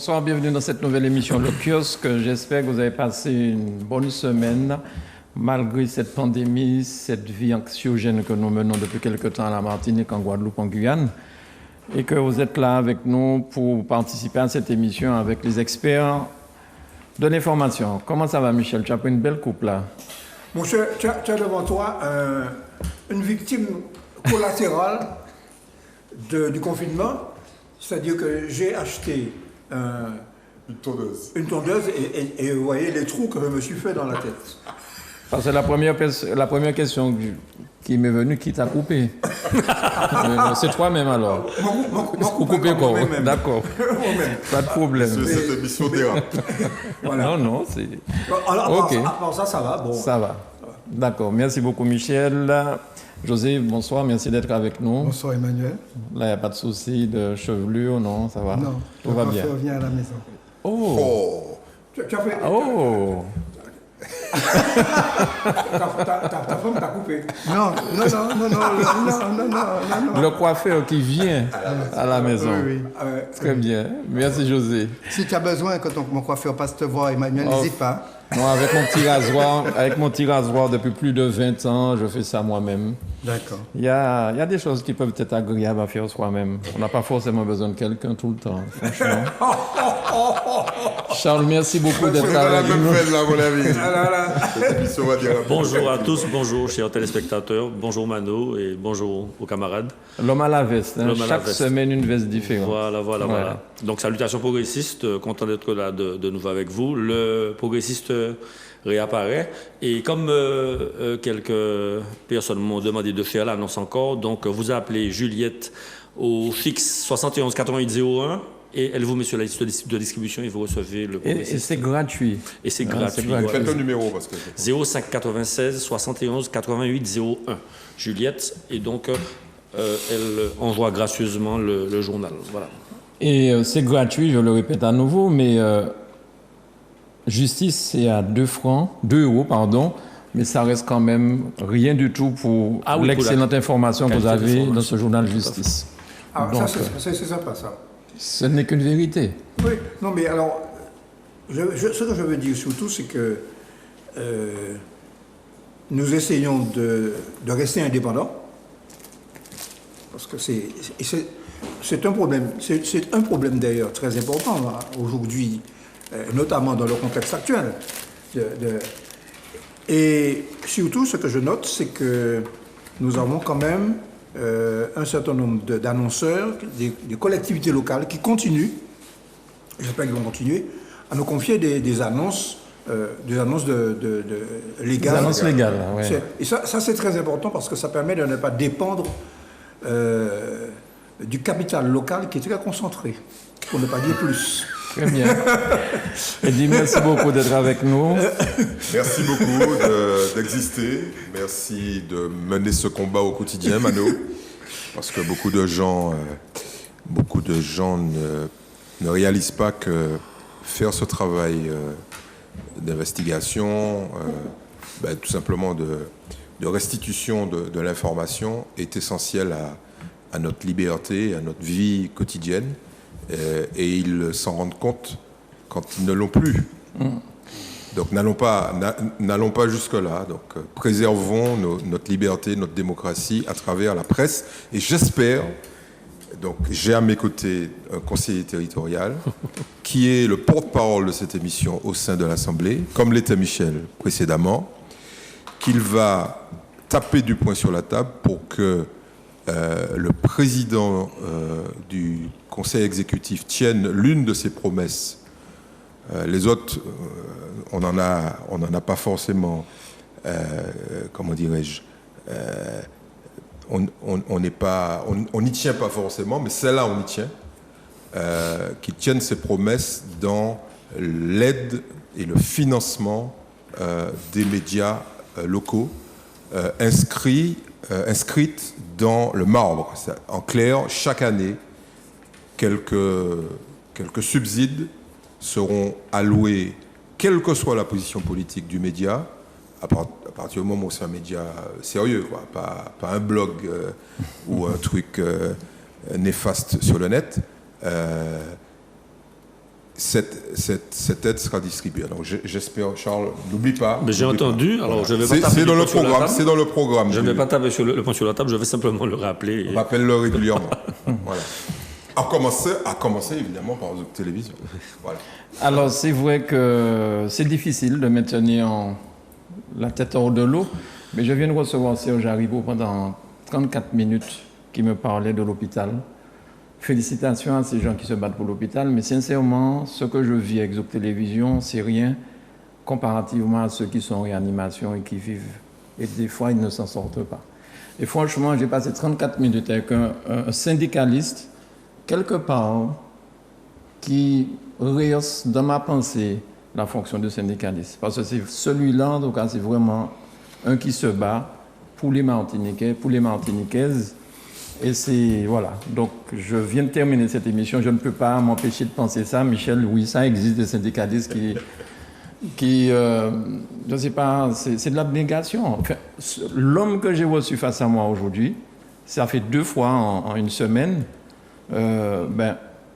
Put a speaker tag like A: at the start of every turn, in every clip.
A: Bonsoir, bienvenue dans cette nouvelle émission Le Kiosque. J'espère que vous avez passé une bonne semaine, malgré cette pandémie, cette vie anxiogène que nous menons depuis quelque temps à la Martinique, en Guadeloupe, en Guyane, et que vous êtes là avec nous pour participer à cette émission avec les experts de l'information. Comment ça va, Michel? Tu as pris une belle coupe là.
B: Mon cher, tu as devant toi une victime collatérale du confinement. C'est-à-dire que j'ai acheté une tondeuse et vous voyez les trous que je me suis fait dans la tête.
A: Parce que la première question qui m'est venue, qui t'a coupé? C'est toi-même alors? Vous coupez quoi? D'accord. Pas de problème.
C: C'est cette émission dérape.
A: Voilà. Non, c'est...
B: Alors,
A: Ok.
B: ça va. Bon.
A: Ça va. D'accord. Merci beaucoup, Michel. José, bonsoir. Merci d'être avec nous.
D: Bonsoir, Emmanuel.
A: Là, il n'y a pas de souci de chevelure, non? Ça va?
D: Non,
A: Tout va bien.
D: Je reviens à la maison.
A: Oh!
B: Tu as fait...
A: Oh!
B: Ta femme t'a coupé.
D: Non.
A: Le coiffeur qui vient à la maison.
D: Oui.
A: Très bien. Merci, José.
D: Si tu as besoin que mon coiffeur passe te voir, Emmanuel, n'hésite pas.
A: Moi, avec mon petit rasoir depuis plus de 20 ans, je fais ça moi-même.
D: D'accord.
A: Il y a des choses qui peuvent être agréables à faire soi-même. On n'a pas forcément besoin de quelqu'un tout le temps, franchement. Charles, merci beaucoup d'être avec nous.
C: Cette émission va déraper.
E: Bonjour à tous, bonjour chers téléspectateurs, bonjour Mano et bonjour aux camarades.
A: L'homme à la veste, hein.
E: L'homme à la
A: Chaque
E: veste.
A: semaine une veste différente.
E: Voilà. Donc salutations progressistes, content d'être là de nouveau avec vous. Le progressiste réapparaît et comme quelques personnes m'ont demandé de faire l'annonce encore, donc vous appelez Juliette au fixe 71 88 01 et elle vous met sur la liste de distribution et vous recevez le
A: Et
E: progressiste.
A: c'est gratuit.
E: Et c'est
A: Ah,
E: gratuit.
A: c'est gratuit.
C: Faites un numéro parce que...
E: 05 96 71 88 01. Juliette, et donc elle envoie gracieusement le journal. Voilà.
A: Et c'est gratuit, je le répète à nouveau, mais justice, c'est à 2 euros, mais ça reste quand même rien du tout pour
E: Ah oui,
A: l'excellente information que vous
E: qualité
A: avez
E: d'information.
A: dans ce journal Justice.
B: Ah,
A: Donc,
B: ça, c'est sympa, ça.
A: ce n'est qu'une vérité.
B: Oui, non, mais alors, ce que je veux dire surtout, c'est que nous essayons de rester indépendants, parce que c'est un problème. C'est un problème d'ailleurs très important hein, aujourd'hui, notamment dans le contexte actuel. Et surtout, ce que je note, c'est que nous avons quand même un certain nombre d'annonceurs, des collectivités locales qui continuent, j'espère qu'ils vont continuer, à nous confier des annonces légales.
A: Des annonces légales, ouais.
B: Et ça c'est très important parce que ça permet de ne pas dépendre du capital local qui est très concentré, pour ne pas dire plus.
A: Très bien. Eddy, merci beaucoup d'être avec nous.
C: Merci beaucoup d'exister. Merci de mener ce combat au quotidien, Mano. Parce que beaucoup de gens ne réalisent pas que faire ce travail d'investigation, tout simplement de restitution de l'information est essentiel à notre liberté, à notre vie quotidienne. Et ils s'en rendent compte quand ils ne l'ont plus. Donc n'allons pas jusque-là. Donc préservons notre liberté, notre démocratie à travers la presse. Et j'espère, donc j'ai à mes côtés un conseiller territorial qui est le porte-parole de cette émission au sein de l'Assemblée, comme l'était Michel précédemment, qu'il va taper du poing sur la table pour que le président du Conseil exécutif tienne l'une de ses promesses. Les autres, on n'en a pas forcément, comment dirais-je, on n'y tient pas forcément, mais celle-là, on y tient. Qu'il tienne ses promesses dans l'aide et le financement des médias locaux inscrites dans le marbre. En clair, chaque année, quelques subsides seront alloués, quelle que soit la position politique du média, à partir du moment où c'est un média sérieux, quoi, pas un blog ou un truc néfaste sur le net. cette aide sera distribuée. Donc j'espère, Charles, n'oublie pas.
E: Mais j'ai
C: n'oublie
E: entendu,
C: pas.
E: alors je vais pas
C: C'est
E: taper
C: dans
E: du
C: le
E: poing sur la
C: programme.
E: table.
C: C'est dans le programme.
E: Je ne vais pas taper sur le point sur la table, je vais simplement le rappeler.
C: Rappelle-le régulièrement. Voilà. À commencer évidemment par Zouk Télévision. Voilà.
A: Alors, c'est vrai que c'est difficile de maintenir la tête hors de l'eau, mais je viens de recevoir Serge Haribo pendant 34 minutes qui me parlait de l'hôpital. Félicitations à ces gens qui se battent pour l'hôpital, mais sincèrement, ce que je vis avec Zouk Télévision, c'est rien comparativement à ceux qui sont en réanimation et qui vivent. Et des fois, ils ne s'en sortent pas. Et franchement, j'ai passé 34 minutes avec un syndicaliste, quelque part, qui rehausse dans ma pensée la fonction de syndicaliste. Parce que c'est celui-là, en tout cas, c'est vraiment un qui se bat pour les Martiniquais, pour les Martiniquaises. Et c'est, voilà. Donc, je viens de terminer cette émission. Je ne peux pas m'empêcher de penser ça. Michel, oui, ça existe des syndicalistes qui je ne sais pas, c'est de l'abnégation. Enfin, l'homme que j'ai reçu face à moi aujourd'hui, ça fait 2 fois en une semaine,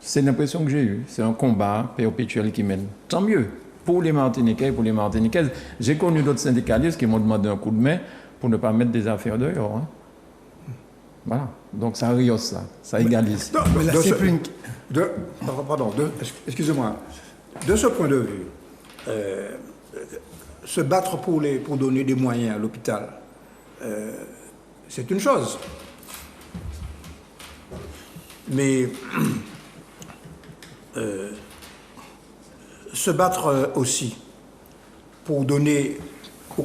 A: c'est l'impression que j'ai eue. C'est un combat perpétuel qui mène. Tant mieux pour les Martiniquais et pour les Martiniquaises. J'ai connu d'autres syndicalistes qui m'ont demandé un coup de main pour ne pas mettre des affaires dehors. Hein. Voilà. Donc ça rehausse ça égalise.
D: Mais là, c'est plus une...
B: Excusez-moi. De ce point de vue, se battre pour donner des moyens à l'hôpital, c'est une chose. Mais se battre aussi pour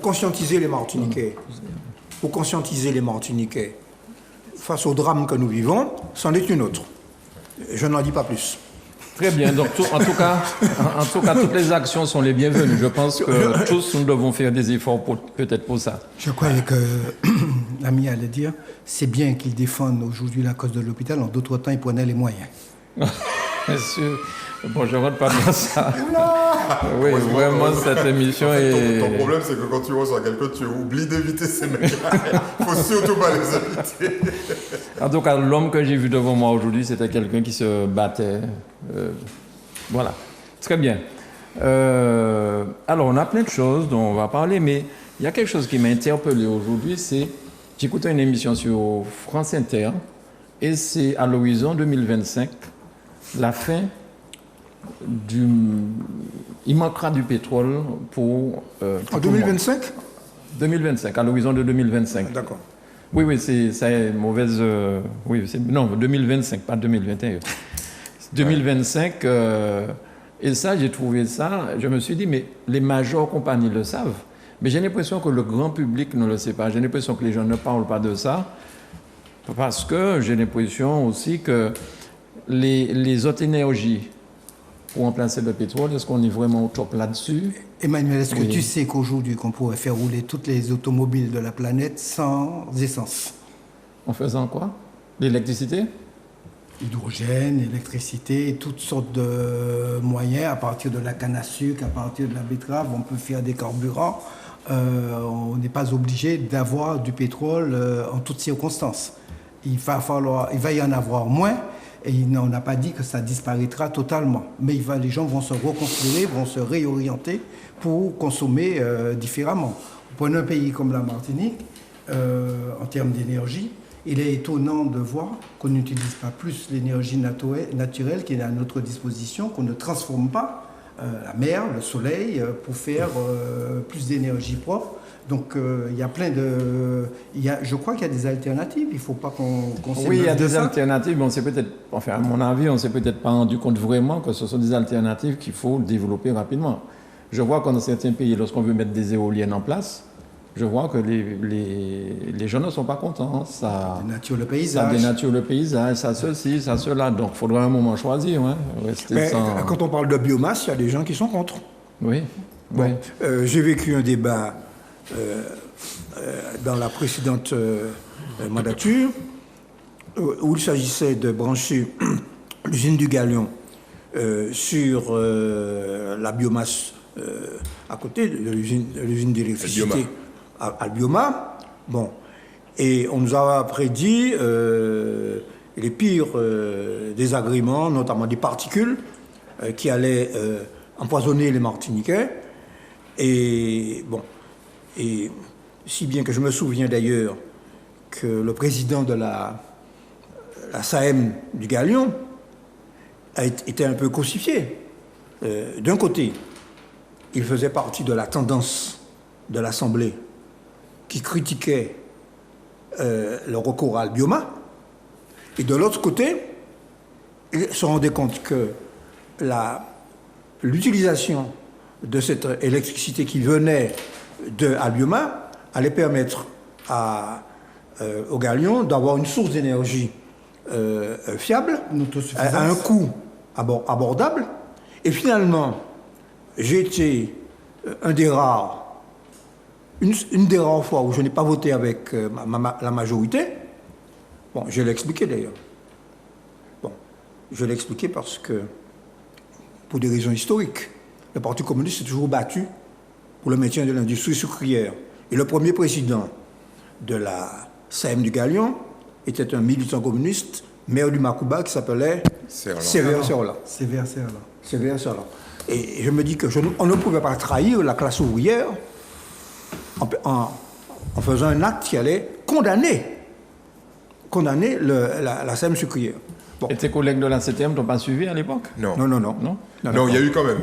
B: conscientiser les Martiniquais, face au drame que nous vivons, c'en est une autre. Je n'en dis pas plus.
A: Très bien. Donc, en tout cas, toutes les actions sont les bienvenues. Je pense que tous, nous devons faire des efforts peut-être pour ça.
D: Je croyais que l'ami allait dire, c'est bien qu'ils défendent aujourd'hui la cause de l'hôpital, en d'autres temps, ils prenaient les moyens.
A: Monsieur, bon, je ne rentre pas dans ça. Oui, vraiment, cette émission est...
C: Ton problème, c'est que quand tu reçois quelqu'un, tu oublies d'éviter ces mecs-là. Il ne faut surtout pas les inviter.
A: En tout cas, l'homme que j'ai vu devant moi aujourd'hui, c'était quelqu'un qui se battait. Voilà. Très bien. Alors, on a plein de choses dont on va parler, mais il y a quelque chose qui m'a interpellé aujourd'hui, c'est... J'écoutais une émission sur France Inter, et c'est à l'horizon 2025, la fin il manquera du pétrole pour...
B: En 2025
A: 2025, à l'horizon de 2025.
B: D'accord.
A: Oui, c'est mauvaise... non, 2025, pas 2021. 2025, et ça, j'ai trouvé ça, je me suis dit, mais les majeures compagnies le savent. Mais j'ai l'impression que le grand public ne le sait pas. J'ai l'impression que les gens ne parlent pas de ça, parce que j'ai l'impression aussi que les autres énergies pour remplacer le pétrole, est-ce qu'on est vraiment au top là-dessus?
D: Emmanuel, est-ce que tu sais qu'aujourd'hui, qu'on pourrait faire rouler toutes les automobiles de la planète sans essence?
A: En faisant quoi? L'électricité?
D: Hydrogène, électricité, toutes sortes de moyens. À partir de la canne à sucre, à partir de la betterave, on peut faire des carburants. On n'est pas obligé d'avoir du pétrole en toutes circonstances. Il va y en avoir moins. Et on n'a pas dit que ça disparaîtra totalement. Mais les gens vont se reconstruire, vont se réorienter pour consommer différemment. Pour un pays comme la Martinique, en termes d'énergie, il est étonnant de voir qu'on n'utilise pas plus l'énergie naturelle qui est à notre disposition, qu'on ne transforme pas la mer, le soleil, pour faire plus d'énergie propre. Donc il y a plein de... je crois qu'il y a des alternatives, il ne faut pas qu'on s'éloigne.
A: Oui, il y a des alternatives, mais on s'est peut-être, enfin à mon avis, on ne s'est peut-être pas rendu compte vraiment que ce sont des alternatives qu'il faut développer rapidement. Je vois que dans certains pays, lorsqu'on veut mettre des éoliennes en place, je vois que les gens ne sont pas contents. Ça
D: dénature le paysage.
A: Ça dénature le paysage, ça ceci, ça cela. Donc il faudra un moment choisir. Hein,
B: mais quand on parle de biomasse, il y a des gens qui sont contre.
A: Oui.
B: Bon, j'ai vécu un débat dans la précédente mandature où il s'agissait de brancher l'usine du Galion sur la biomasse à côté de l'usine d'électricité à Bioma. Bon. Et on nous a prédit les pires désagréments, notamment des particules, qui allait empoisonner les Martiniquais. Et bon, et si bien que je me souviens d'ailleurs que le président de la SAEM du Galion a été un peu crucifié. D'un côté, il faisait partie de la tendance de l'Assemblée qui critiquait le recours à Albioma, et de l'autre côté, il se rendait compte que l'utilisation de cette électricité qui venait de Albioma allait permettre au Galion d'avoir une source d'énergie fiable, à un coût abordable. Et finalement, j'ai été une des rares fois où je n'ai pas voté avec la majorité. Bon, je l'ai expliqué d'ailleurs. Bon, je l'ai expliqué parce que, pour des raisons historiques, le Parti communiste s'est toujours battu pour le maintien de l'industrie sucrière. Et le premier président de la SAEM du Galion était un militant communiste, maire du Macouba, qui s'appelait Sévère Serlan. Et je me dis qu'on ne pouvait pas trahir la classe ouvrière en faisant un acte qui allait condamner la SAEM sucrière. Bon.
A: Et tes collègues de la 7e t'ont pas suivi à l'époque?
C: Non.
B: Non,
C: Il y a eu quand même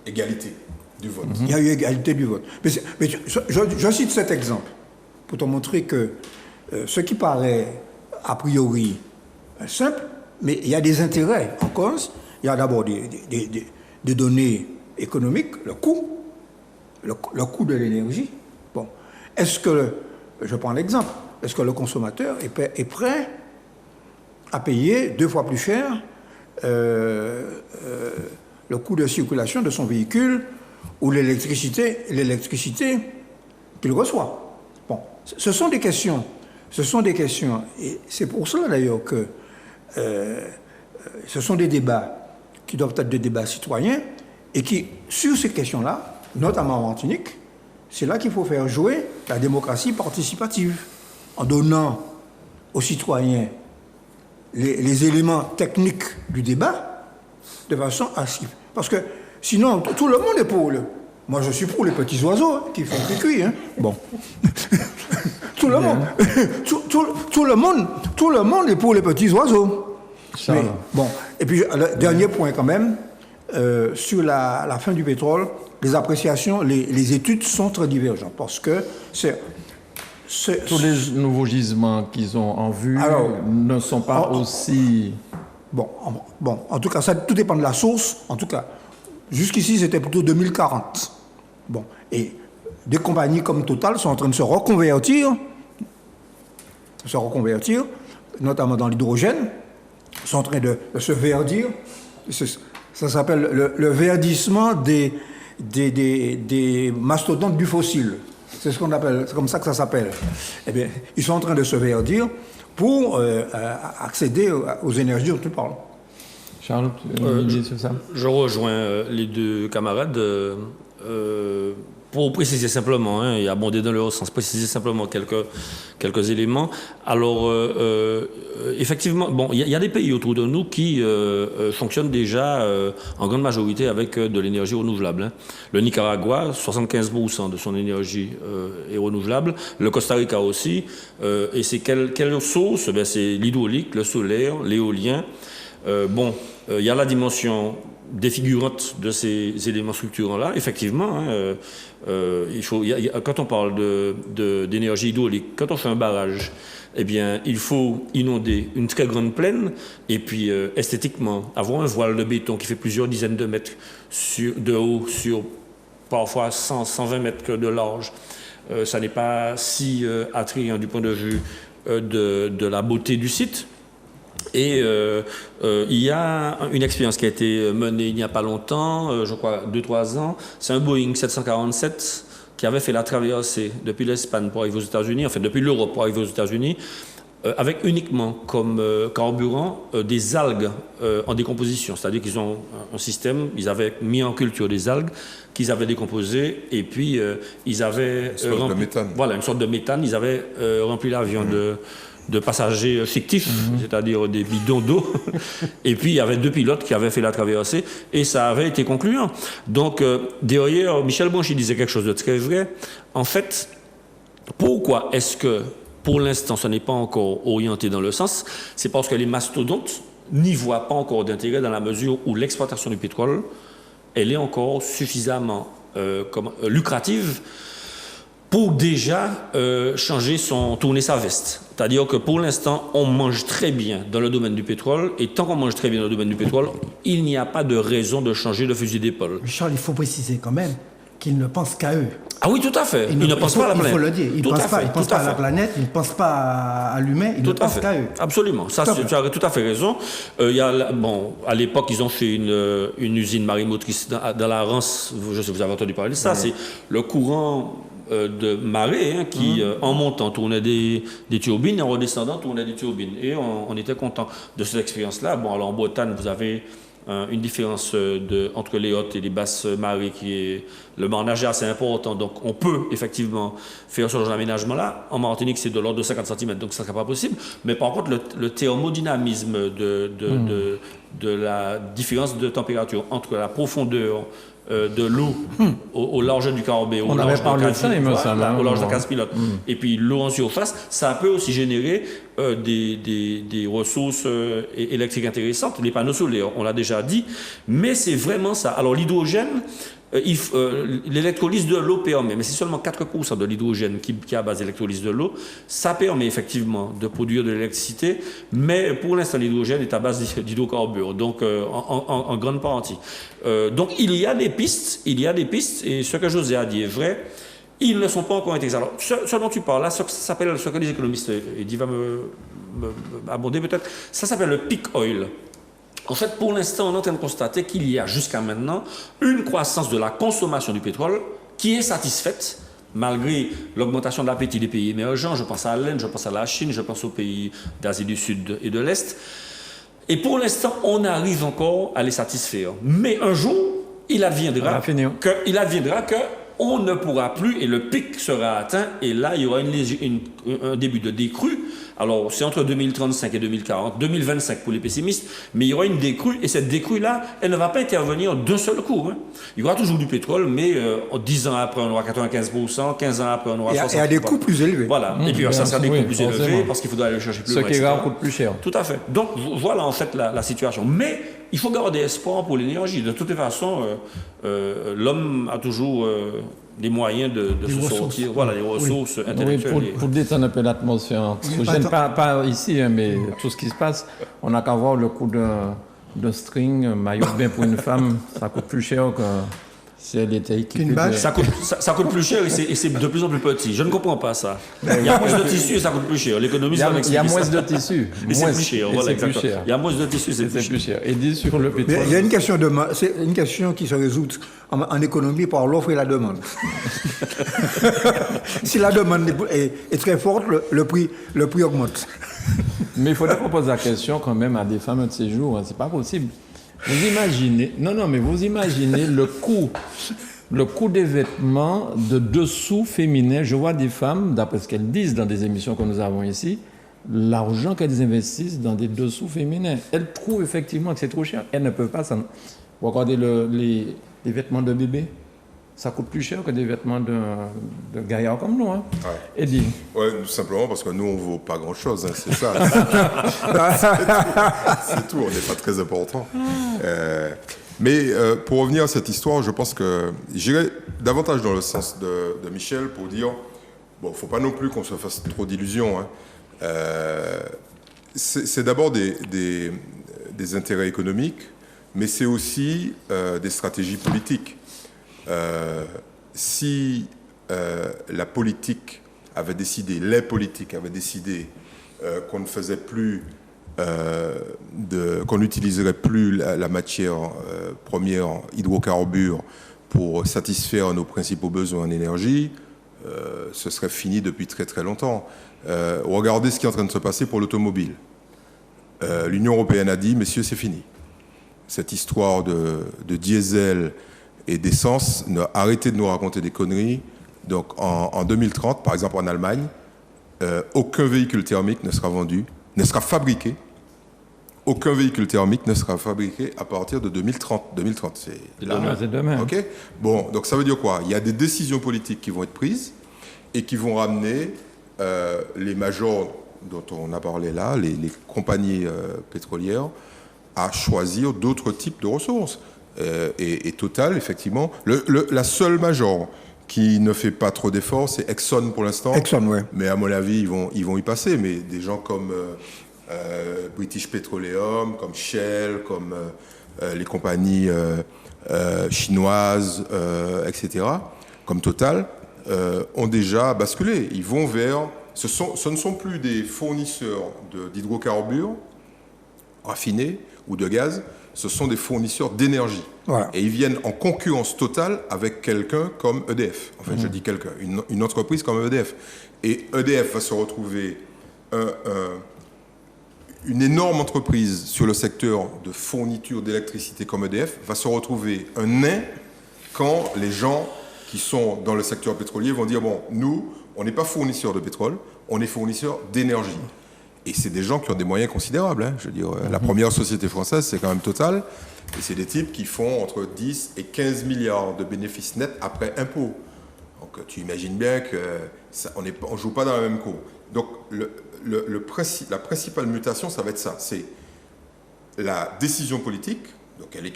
C: égalité du vote.
B: Il y a eu égalité du vote. Mais je cite cet exemple pour te montrer que ce qui paraît a priori simple, mais il y a des intérêts en cause. Il y a d'abord des données économiques, le coût de l'énergie. Bon, je prends l'exemple, est-ce que le consommateur est prêt à payer 2 fois plus cher le coût de circulation de son véhicule ou l'électricité qu'il reçoit? Bon, ce sont des questions, et c'est pour cela d'ailleurs que ce sont des débats qui doivent être des débats citoyens et qui, sur ces questions-là, notamment en Martinique, c'est là qu'il faut faire jouer la démocratie participative, en donnant aux citoyens les éléments techniques du débat de façon à... Parce que sinon, tout le monde est pour Moi, je suis pour les petits oiseaux qui font cuit. Bon. Tout le monde est pour les petits oiseaux. Mais, bon. Et puis, le dernier point quand même, sur la fin du pétrole, les appréciations, les études sont très divergentes parce que
A: tous les nouveaux gisements qu'ils ont en vue ne sont pas aussi...
B: Bon, en tout cas, ça, tout dépend de la source. En tout cas, jusqu'ici, c'était plutôt 2040. Bon, et des compagnies comme Total sont en train de se reconvertir, notamment dans l'hydrogène, sont en train de se verdir. Ça s'appelle le verdissement des mastodontes du fossile. C'est ce qu'on appelle, c'est comme ça que ça s'appelle. Eh bien, ils sont en train de se verdir pour accéder aux énergies dont tu parles.
A: Charles, une idée sur ça?
E: Je rejoins les deux camarades. Pour préciser simplement, et abonder dans le sens, préciser simplement quelques éléments. Alors, effectivement, bon, il y a des pays autour de nous qui fonctionnent déjà en grande majorité avec de l'énergie renouvelable. Le Nicaragua, 75% de son énergie est renouvelable. Le Costa Rica aussi. Et c'est quelle source? Ben, c'est l'hydraulique, le solaire, l'éolien. Il y a la dimension défigurante de ces éléments structurants-là. Effectivement, quand on parle d'énergie hydraulique, quand on fait un barrage, eh bien, il faut inonder une très grande plaine et puis esthétiquement avoir un voile de béton qui fait plusieurs dizaines de mètres de haut sur parfois 100-120 mètres de large. Ça n'est pas si attrayant du point de vue de la beauté du site. Et il y a une expérience qui a été menée il n'y a pas longtemps, je crois 2-3 ans. C'est un Boeing 747 qui avait fait la traversée depuis l'Espagne pour arriver aux États-Unis, enfin depuis l'Europe pour arriver aux États-Unis, avec uniquement comme carburant des algues en décomposition. C'est-à-dire qu'ils ont un système, ils avaient mis en culture des algues qu'ils avaient décomposées et puis ils avaient...
C: Une sorte de méthane.
E: Voilà, une sorte de méthane. Ils avaient rempli l'avion de passagers fictifs, c'est-à-dire des bidons d'eau. Et puis, il y avait 2 pilotes qui avaient fait la traversée et ça avait été concluant. Donc, derrière, Michel Branchi disait quelque chose de très vrai. En fait, pourquoi est-ce que, pour l'instant, ce n'est pas encore orienté dans le sens? C'est parce que les mastodontes n'y voient pas encore d'intérêt dans la mesure où l'exploitation du pétrole, elle est encore suffisamment lucrative pour déjà tourner sa veste. C'est-à-dire que pour l'instant, on mange très bien dans le domaine du pétrole, et tant qu'on mange très bien dans le domaine du pétrole, il n'y a pas de raison de changer de fusil d'épaule.
D: Charles, il faut préciser quand même qu'ils ne pensent qu'à eux.
E: Ah oui, tout à fait. Ils ne pensent pas à la planète.
D: Il faut le dire. Ils ne pensent pas à la planète, ils ne pensent pas à l'humain, ils ne pensent qu'à eux.
E: Absolument. Ça, tu as tout à fait raison. À l'époque, ils ont fait une usine marémotrice dans la Rance. Je sais que vous avez entendu parler de ça. C'est le courant de marée qui, en montant, tournait des turbines et en redescendant, tournait des turbines. Et on était content de cette expérience-là. Bon, alors en Bretagne, vous avez une différence entre les hautes et les basses marées qui est le marnage est assez important, donc on peut effectivement faire ce genre d'aménagement-là. En Martinique, c'est de l'ordre de 50 cm, donc ça ne sera pas possible. Mais par contre, le thermodynamisme de la différence de température entre la profondeur de l'eau au large du Caraïbe, au large de 15 pilotes, et puis l'eau en surface, ça peut aussi générer des ressources électriques intéressantes. Les panneaux solaires, on l'a déjà dit, mais c'est vraiment ça. Alors l'hydrogène, l'électrolyse de l'eau permet, mais c'est seulement 4% de l'hydrogène qui a à base d'électrolyse de l'eau. Ça permet effectivement de produire de l'électricité, mais pour l'instant l'hydrogène est à base d'hydrocarbures, donc en grande partie. Donc il y a des pistes, et ce que José a dit est vrai. Ils ne sont pas encore intégrés. Alors, ce dont tu parles là, ça s'appelle, ce que les économistes, Eddy va me aborder peut-être, ça s'appelle le peak oil. En fait, pour l'instant, on est en train de constater qu'il y a jusqu'à maintenant une croissance de la consommation du pétrole qui est satisfaite, malgré l'augmentation de l'appétit des pays émergents. Je pense à l'Inde, je pense à la Chine, je pense aux pays d'Asie du Sud et de l'Est. Et pour l'instant, on arrive encore à les satisfaire. Mais un jour, il adviendra que on ne pourra plus, et le pic sera atteint, et là, il y aura un début de décrue. Alors, c'est entre 2035 et 2040, 2025 pour les pessimistes, mais il y aura une décrue, et cette décrue-là, elle ne va pas intervenir d'un seul coup. Il y aura toujours du pétrole, mais 10 ans après, on aura 95%, 15 ans après, on aura 60%.
B: Et à des coûts plus élevés.
E: Voilà, et puis ça sera des coûts plus élevés, parce qu'il faudra aller le chercher plus loin.
A: Ce qui est rare coûte plus cher.
E: Tout à fait. Donc, voilà en fait la situation. Mais il faut garder espoir pour l'énergie. De toute façon, l'homme a toujours des moyens de se sortir, les ressources intellectuelles.
A: Oui, pour détendre un peu l'atmosphère anxiogène, pas ici, mais tout ce qui se passe, on n'a qu'à voir le coût d'un string, un maillot de bain pour une femme, ça coûte plus cher que si elle était équipée.
E: Ça coûte plus cher et c'est de plus en plus petit. Je ne comprends pas ça. Il y a moins de tissu et ça coûte plus cher. L'économiste va
A: il y a moins de tissu.
E: Et c'est plus cher. Voilà, exactement. Il y a moins de tissu, c'est plus cher.
A: Et dit sur le pétrole.
B: Il y a une question c'est une question qui se résout en économie par l'offre et la demande. Si la demande est très forte, le prix augmente.
A: Mais il faudrait qu'on pose la question quand même à des femmes de ces jours. C'est pas possible. Vous imaginez, vous imaginez le coût des vêtements de dessous féminins. Je vois des femmes, d'après ce qu'elles disent dans des émissions que nous avons ici, l'argent qu'elles investissent dans des dessous féminins. Elles trouvent effectivement que c'est trop cher. Elles ne peuvent pas s'en... Vous regardez les vêtements de bébé, ça coûte plus cher que des vêtements de gaillards comme nous. Hein.
C: Ouais.
A: Eddie.
C: Oui, tout simplement parce que nous, on ne vaut pas grand-chose, c'est ça. C'est tout, on n'est pas très important. Mais pour revenir à cette histoire, je pense que j'irai davantage dans le sens de Michel pour dire, il ne faut pas non plus qu'on se fasse trop d'illusions. Hein. C'est d'abord des intérêts économiques, mais c'est aussi des stratégies politiques. Si les politiques avaient décidé qu'on ne faisait plus, qu'on n'utiliserait plus la matière première hydrocarbures pour satisfaire nos principaux besoins en énergie, ce serait fini depuis très très longtemps. Regardez ce qui est en train de se passer pour l'automobile. L'Union européenne a dit, messieurs, c'est fini. Cette histoire de diesel et d'essence, arrêtez de nous raconter des conneries. Donc en 2030, par exemple en Allemagne, aucun véhicule thermique ne sera fabriqué. Aucun véhicule thermique ne sera fabriqué à partir de 2030. 2030, c'est
A: demain. C'est demain.
C: OK? Bon, donc ça veut dire quoi? Il y a des décisions politiques qui vont être prises et qui vont ramener les majors dont on a parlé là, les compagnies pétrolières, à choisir d'autres types de ressources. Et Total, effectivement, la seule major qui ne fait pas trop d'efforts, c'est Exxon pour l'instant.
B: Exxon, ouais.
C: Mais à mon avis, ils vont y passer. Mais des gens comme British Petroleum, comme Shell, comme les compagnies chinoises, etc., comme Total, ont déjà basculé. Ils vont vers... Ce ne sont plus des fournisseurs d'hydrocarbures raffinés ou de gaz, ce sont des fournisseurs d'énergie.
B: Voilà.
C: Et ils viennent en concurrence totale avec quelqu'un comme EDF. Enfin, je dis quelqu'un, une entreprise comme EDF. Et EDF va se retrouver une énorme entreprise sur le secteur de fourniture d'électricité comme EDF va se retrouver un nain quand les gens qui sont dans le secteur pétrolier vont dire, bon, nous, on n'est pas fournisseur de pétrole, on est fournisseur d'énergie. Et c'est des gens qui ont des moyens considérables. Hein. Je veux dire, la première société française, c'est quand même Total. Et c'est des types qui font entre 10 et 15 milliards de bénéfices nets après impôts. Donc tu imagines bien qu'on ne joue pas dans la même cour. Donc la principale mutation, ça va être ça. C'est la décision politique. Donc elle est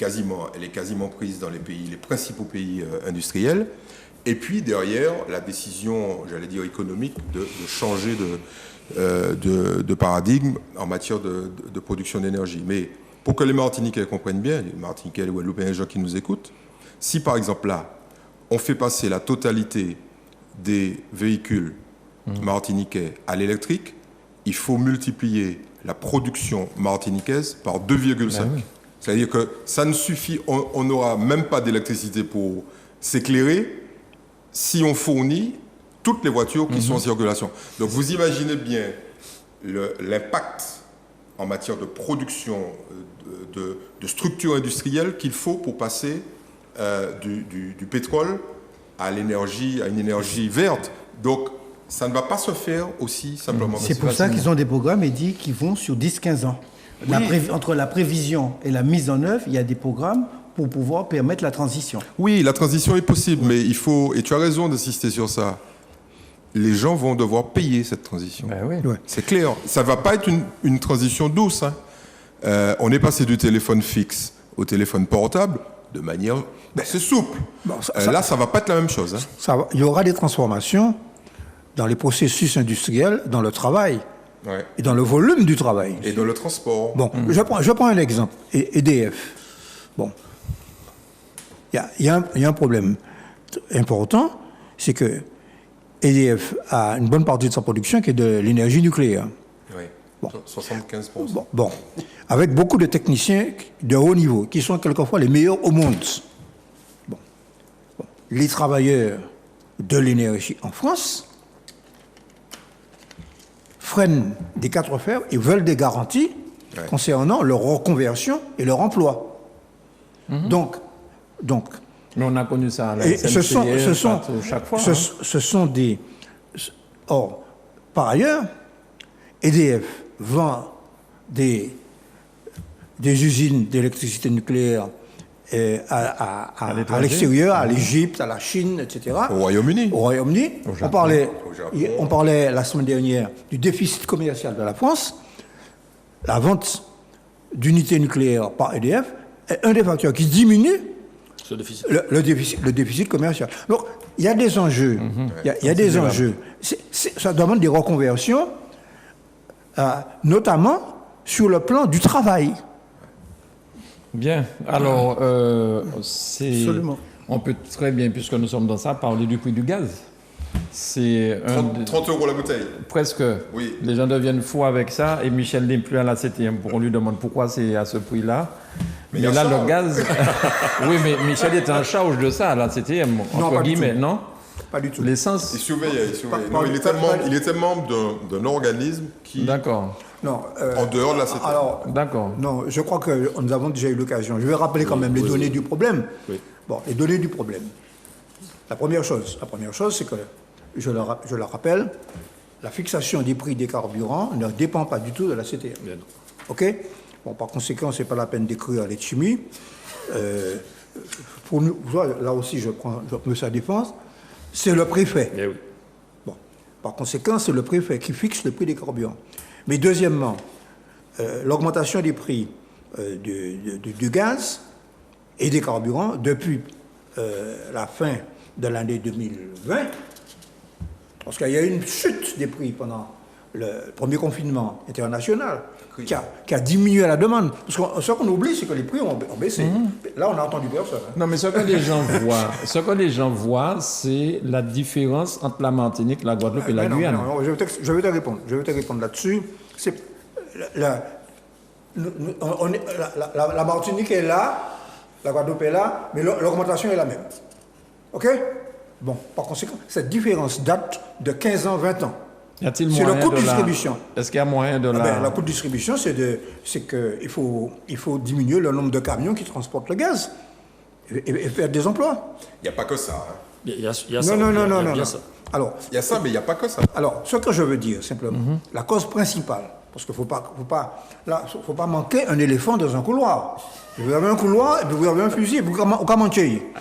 C: quasiment prise dans les principaux pays industriels. Et puis derrière, la décision, j'allais dire économique, de changer de paradigme en matière de production d'énergie. Mais pour que les Martiniquais comprennent bien, les Martiniquais, les Guadeloupéens, les gens qui nous écoutent, si par exemple là, on fait passer la totalité des véhicules martiniquais à l'électrique, il faut multiplier la production martiniquaise par 2,5. Oui. C'est-à-dire que ça ne suffit, on n'aura même pas d'électricité pour s'éclairer si on fournit toutes les voitures qui sont en circulation. Donc vous imaginez bien l'impact en matière de production, de structure industrielle qu'il faut pour passer du pétrole à une énergie verte. Donc ça ne va pas se faire aussi simplement.
D: C'est pour ça qu'ils ont des programmes qui vont sur 10-15 ans. Oui. Entre la prévision et la mise en œuvre, il y a des programmes pour pouvoir permettre la transition.
C: Oui, la transition est possible, mais il faut, et tu as raison d'insister sur ça, les gens vont devoir payer cette transition.
A: Ben oui.
C: Ouais. C'est clair. Ça ne va pas être une transition douce. Hein. On est passé du téléphone fixe au téléphone portable de manière assez souple. Bon, là, ça ne va pas être la même chose. Hein.
B: Il y aura des transformations dans les processus industriels, dans le travail, et dans le volume du travail.
C: Et dans le transport.
B: Bon, je prends un exemple. EDF. Bon. Il y a un problème important, c'est que EDF a une bonne partie de sa production qui est de l'énergie nucléaire.
C: Oui, bon. 75%.
B: Bon, avec beaucoup de techniciens de haut niveau, qui sont quelquefois les meilleurs au monde. Bon. Les travailleurs de l'énergie en France freinent des quatre fers et veulent des garanties concernant leur reconversion et leur emploi. Donc,
A: mais on a connu ça à la chaque fois.
B: Ce sont des... Or, par ailleurs, EDF vend des usines d'électricité nucléaire à l'extérieur, à l'Égypte, à la Chine, etc.
C: Au Royaume-Uni.
B: On parlait la semaine dernière du déficit commercial de la France. La vente d'unités nucléaires par EDF est un des facteurs qui diminue le déficit commercial. Donc, il y a des enjeux. Il y a des enjeux. Ça demande des reconversions, notamment sur le plan du travail.
A: Bien. Alors, on peut très bien, puisque nous sommes dans ça, parler du prix du gaz. C'est
C: 30 € la bouteille.
A: Presque.
C: Oui.
A: Les gens deviennent fous avec ça. Et Michel n'est plus à la 7e. On lui demande pourquoi c'est à ce prix-là. Mais là, le gaz... Oui, mais Michel est en charge de ça à la 7e, entre guillemets, non?
B: Pas du tout.
C: L'essence... Il surveille. Non, il était membre d'un organisme qui...
A: D'accord.
B: Non,
C: en dehors de la 7e.
B: Alors,
A: d'accord.
B: Non, je crois que nous avons déjà eu l'occasion. Je vais rappeler quand même les données du problème. Oui. Bon, les données du problème. La première chose, c'est que, je le rappelle, la fixation des prix des carburants ne dépend pas du tout de la CTM.
E: Bien non.
B: OK? Bon, par conséquent, ce n'est pas la peine d'écrire les chimie. Pour nous, là aussi, je me sa défense, c'est le préfet.
E: Eh oui.
B: Bon. Par conséquent, c'est le préfet qui fixe le prix des carburants. Mais deuxièmement, l'augmentation des prix du gaz et des carburants depuis la fin de l'année 2020, parce qu'il y a eu une chute des prix pendant le premier confinement international qui a diminué la demande. Parce que ce qu'on oublie, c'est que les prix ont baissé. Là, on a entendu personne. Hein.
A: Non, mais ce que les gens voient, c'est la différence entre la Martinique, la Guadeloupe et la Guyane.
B: Non, je vais te répondre. Je vais te répondre là-dessus. C'est la Martinique est là, la Guadeloupe est là, mais l'augmentation est la même. OK? Bon, par conséquent, cette différence date de 15 ans, 20 ans.
A: Y a-t-il
B: C'est le
A: moyen
B: coût de
A: de
B: distribution.
A: Est-ce qu'il y a moyen de
B: Le coût de distribution, c'est qu'il faut diminuer le nombre de camions qui transportent le gaz et faire des emplois.
C: Il n'y a pas que ça. Hein.
E: Il y a ça.
B: Non.
E: Ça.
B: Alors,
C: Il y a ça, mais il n'y a pas que ça.
B: alors, ce que je veux dire, simplement, la cause principale, parce qu'il ne faut pas manquer un éléphant dans un couloir. Vous avez un couloir, et puis vous avez un fusil, et puis vous avez manquer.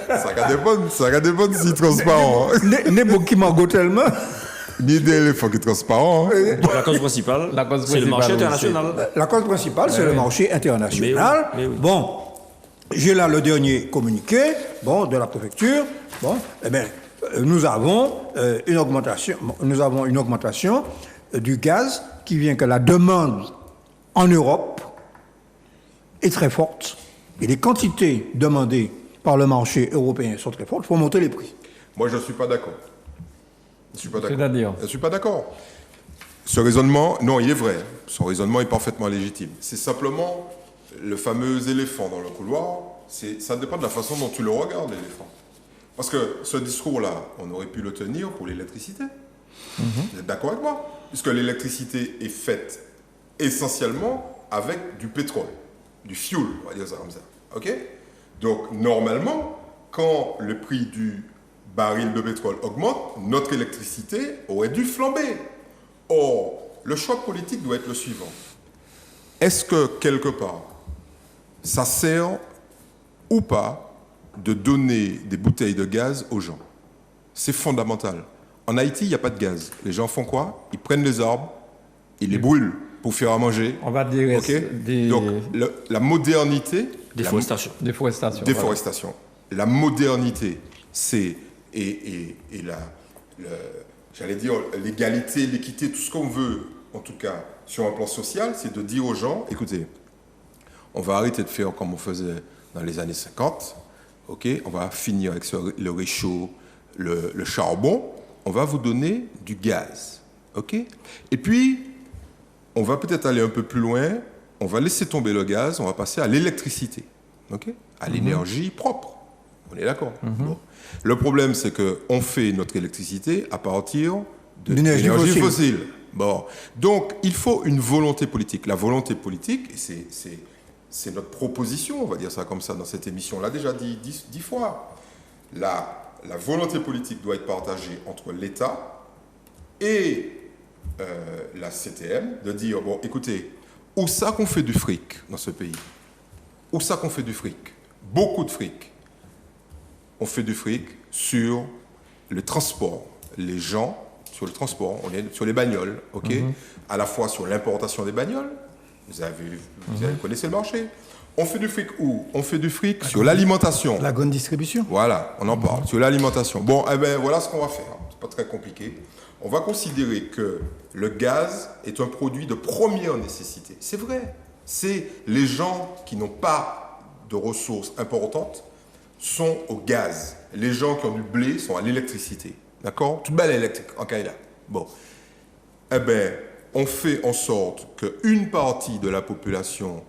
C: Ça a des bonnes si transparent. Hein.
B: N'est pas qui m'en tellement.
C: Ni des éléphants qui sont transparents. Hein.
E: La cause principale, c'est le marché international.
B: La cause principale, c'est le marché international.
E: Mais oui.
B: Bon, j'ai là le dernier communiqué, de la préfecture. Bon, eh bien, nous avons une augmentation du gaz qui vient que la demande en Europe est très forte et les quantités demandées par le marché européen sont très fortes. Il faut monter les prix.
C: Moi, je ne suis pas d'accord.
A: C'est-à-dire
C: Je ne suis pas d'accord. Ce raisonnement, non, il est vrai. Son raisonnement est parfaitement légitime. C'est simplement le fameux éléphant dans le couloir. Ça dépend de la façon dont tu le regardes, l'éléphant. Parce que ce discours-là, on aurait pu le tenir pour l'électricité. Vous êtes d'accord avec moi? Puisque l'électricité est faite essentiellement avec du pétrole, du fuel, on va dire ça comme ça. OK? Donc, normalement, quand le prix du baril de pétrole augmente, notre électricité aurait dû flamber. Or, le choix politique doit être le suivant. Est-ce que, quelque part, ça sert ou pas de donner des bouteilles de gaz aux gens? C'est fondamental. En Haïti, il n'y a pas de gaz. Les gens font quoi? Ils prennent les arbres, ils les brûlent pour faire à manger.
A: On va dire
C: Okay? Donc, la modernité...
E: Déforestation.
A: Déforestation.
C: La modernité, c'est... j'allais dire, l'égalité, l'équité, tout ce qu'on veut, en tout cas, sur un plan social, c'est de dire aux gens, écoutez, on va arrêter de faire comme on faisait dans les années 50, ok? On va finir avec le réchaud, le charbon, on va vous donner du gaz, ok? Et puis, on va peut-être aller un peu plus loin, on va laisser tomber le gaz, on va passer à l'électricité, ok? À l'énergie propre. On est d'accord? Bon. Le problème, c'est qu'on fait notre électricité à partir de l'énergie fossile. Bon. Donc, il faut une volonté politique. La volonté politique, et c'est notre proposition, on va dire ça comme ça dans cette émission, on l'a déjà dit 10 fois. La volonté politique doit être partagée entre l'État et la CTM, de dire, bon, écoutez, où ça qu'on fait du fric dans ce pays? Où ça qu'on fait du fric? Beaucoup de fric. On fait du fric sur le transport. Les gens, sur le transport, on est sur les bagnoles, ok? À la fois sur l'importation des bagnoles, vous connaissez le marché. On fait du fric où? On fait du fric sur l'alimentation.
D: La grande distribution.
C: Voilà, on en parle, sur l'alimentation. Bon, eh bien, voilà ce qu'on va faire. C'est pas très compliqué. On va considérer que le gaz est un produit de première nécessité. C'est vrai. C'est les gens qui n'ont pas de ressources importantes sont au gaz. Les gens qui ont du blé sont à l'électricité. D'accord? Tout belle électrique, en Kaïla. Bon. Eh bien, on fait en sorte qu'une partie de la population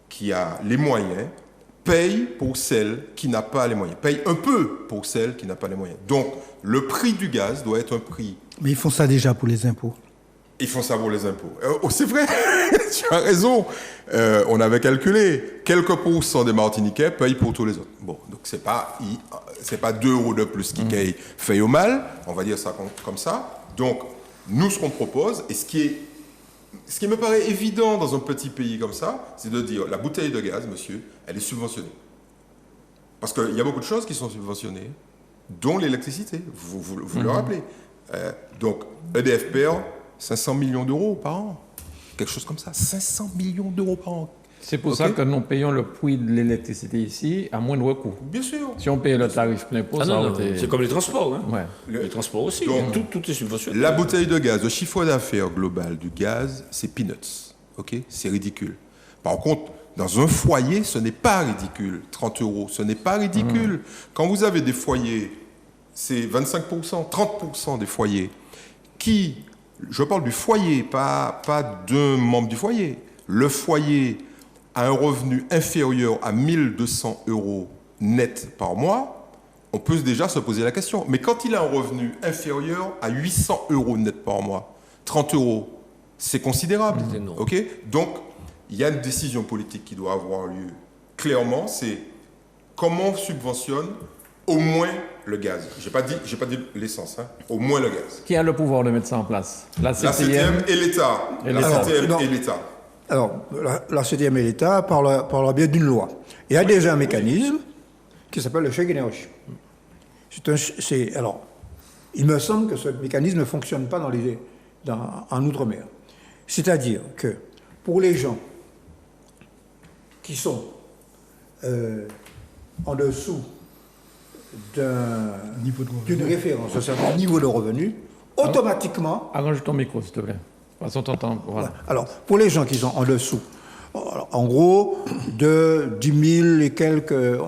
C: qui a les moyens paye pour celle qui n'a pas les moyens. Paye un peu pour celle qui n'a pas les moyens. Donc, le prix du gaz doit être un prix...
D: Mais ils font ça déjà pour les impôts.
C: Ils font ça pour les impôts. C'est vrai, tu as raison. On avait calculé, quelques pourcents des Martiniquais payent pour tous les autres. Bon, donc c'est pas 2 euros de plus qui fait au mal, on va dire ça comme ça. Donc, nous, ce qu'on propose, et ce qui me paraît évident dans un petit pays comme ça, c'est de dire, la bouteille de gaz, monsieur, elle est subventionnée. Parce qu'il y a beaucoup de choses qui sont subventionnées, dont l'électricité, vous le rappelez. Donc, EDF perd 500 millions d'euros par an. Quelque chose comme ça. 500 millions d'euros par an.
A: C'est pour ça que nous payons le prix de l'électricité ici à moindre coût.
C: Bien sûr.
A: Si on payait le tarif plein pot, ça aurait été...
E: C'est comme les transports. Hein.
A: Ouais.
E: Les transports aussi.
C: Donc,
E: tout est subventionné.
C: La bouteille de gaz, le chiffre d'affaires global du gaz, c'est peanuts. Ok, c'est ridicule. Par contre, dans un foyer, ce n'est pas ridicule. 30 euros, ce n'est pas ridicule. Quand vous avez des foyers, c'est 25%, 30% des foyers qui... Je parle du foyer, pas d'un membre du foyer. Le foyer a un revenu inférieur à 1200 euros net par mois, on peut déjà se poser la question. Mais quand il a un revenu inférieur à 800 euros net par mois, 30 euros, c'est considérable. Ok ? Donc, il y a une décision politique qui doit avoir lieu. Clairement, c'est comment on subventionne au moins le gaz. J'ai pas dit l'essence, hein. Au moins le gaz.
A: Qui a le pouvoir de mettre ça en place?
C: La CTM et l'État. La CTM et l'État.
B: Alors, la CTM et l'État par le biais d'une loi. Il y a déjà un mécanisme qui s'appelle le chèque énergie. Alors, il me semble que ce mécanisme ne fonctionne pas en Outre-mer. C'est-à-dire que pour les gens qui sont en dessous d'une référence, un certain niveau de revenu, automatiquement...
A: Arrange ton micro, s'il te plaît. Façon t'entendre. Voilà.
B: Alors, pour les gens qui sont en dessous, en gros, de 10 000 et quelques...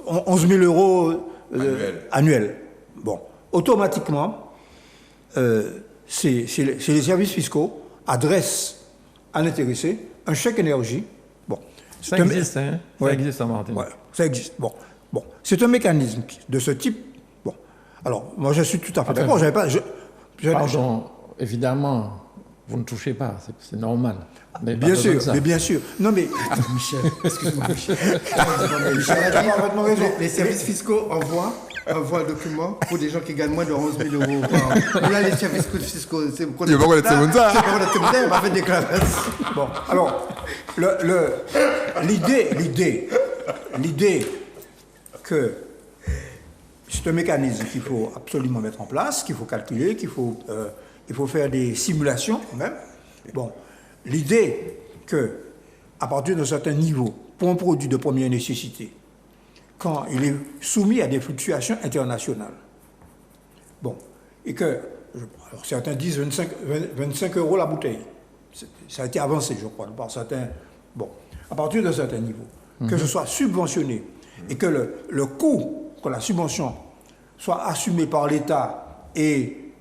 B: 11 000 euros annuels. Bon, automatiquement, c'est les services fiscaux adressent à l'intéressé un chèque énergie. Bon,
A: ça existe, hein?
B: Ouais.
A: Ça existe en Martinique.
B: Ouais, ça existe. Bon, c'est un mécanisme de ce type. Bon, alors, moi, je suis tout à fait d'accord.
A: Pardon, évidemment, vous ne touchez pas, c'est normal. Mais
B: bien sûr. Non, mais...
D: Michel, excuse-moi, Michel. Michel a parfaitement raison. Les services fiscaux envoient un document pour des gens qui gagnent moins de 11 000 euros par an. Là, les services fiscaux, c'est pour...
C: Il n'y a pas qu'on est de ça.
D: C'est pour le on va faire des classes.
B: Bon, alors, l'idée que c'est un mécanisme qu'il faut absolument mettre en place, qu'il faut calculer, qu'il faut faire des simulations quand même. Bon, l'idée que, à partir d'un certain niveau, pour un produit de première nécessité, quand il est soumis à des fluctuations internationales, bon, et que, alors certains disent 25 euros la bouteille, ça a été avancé, je crois, par certains, bon, à partir d'un certain niveau, que ce soit subventionné, et que le coût, que la subvention soit assumée par l'État et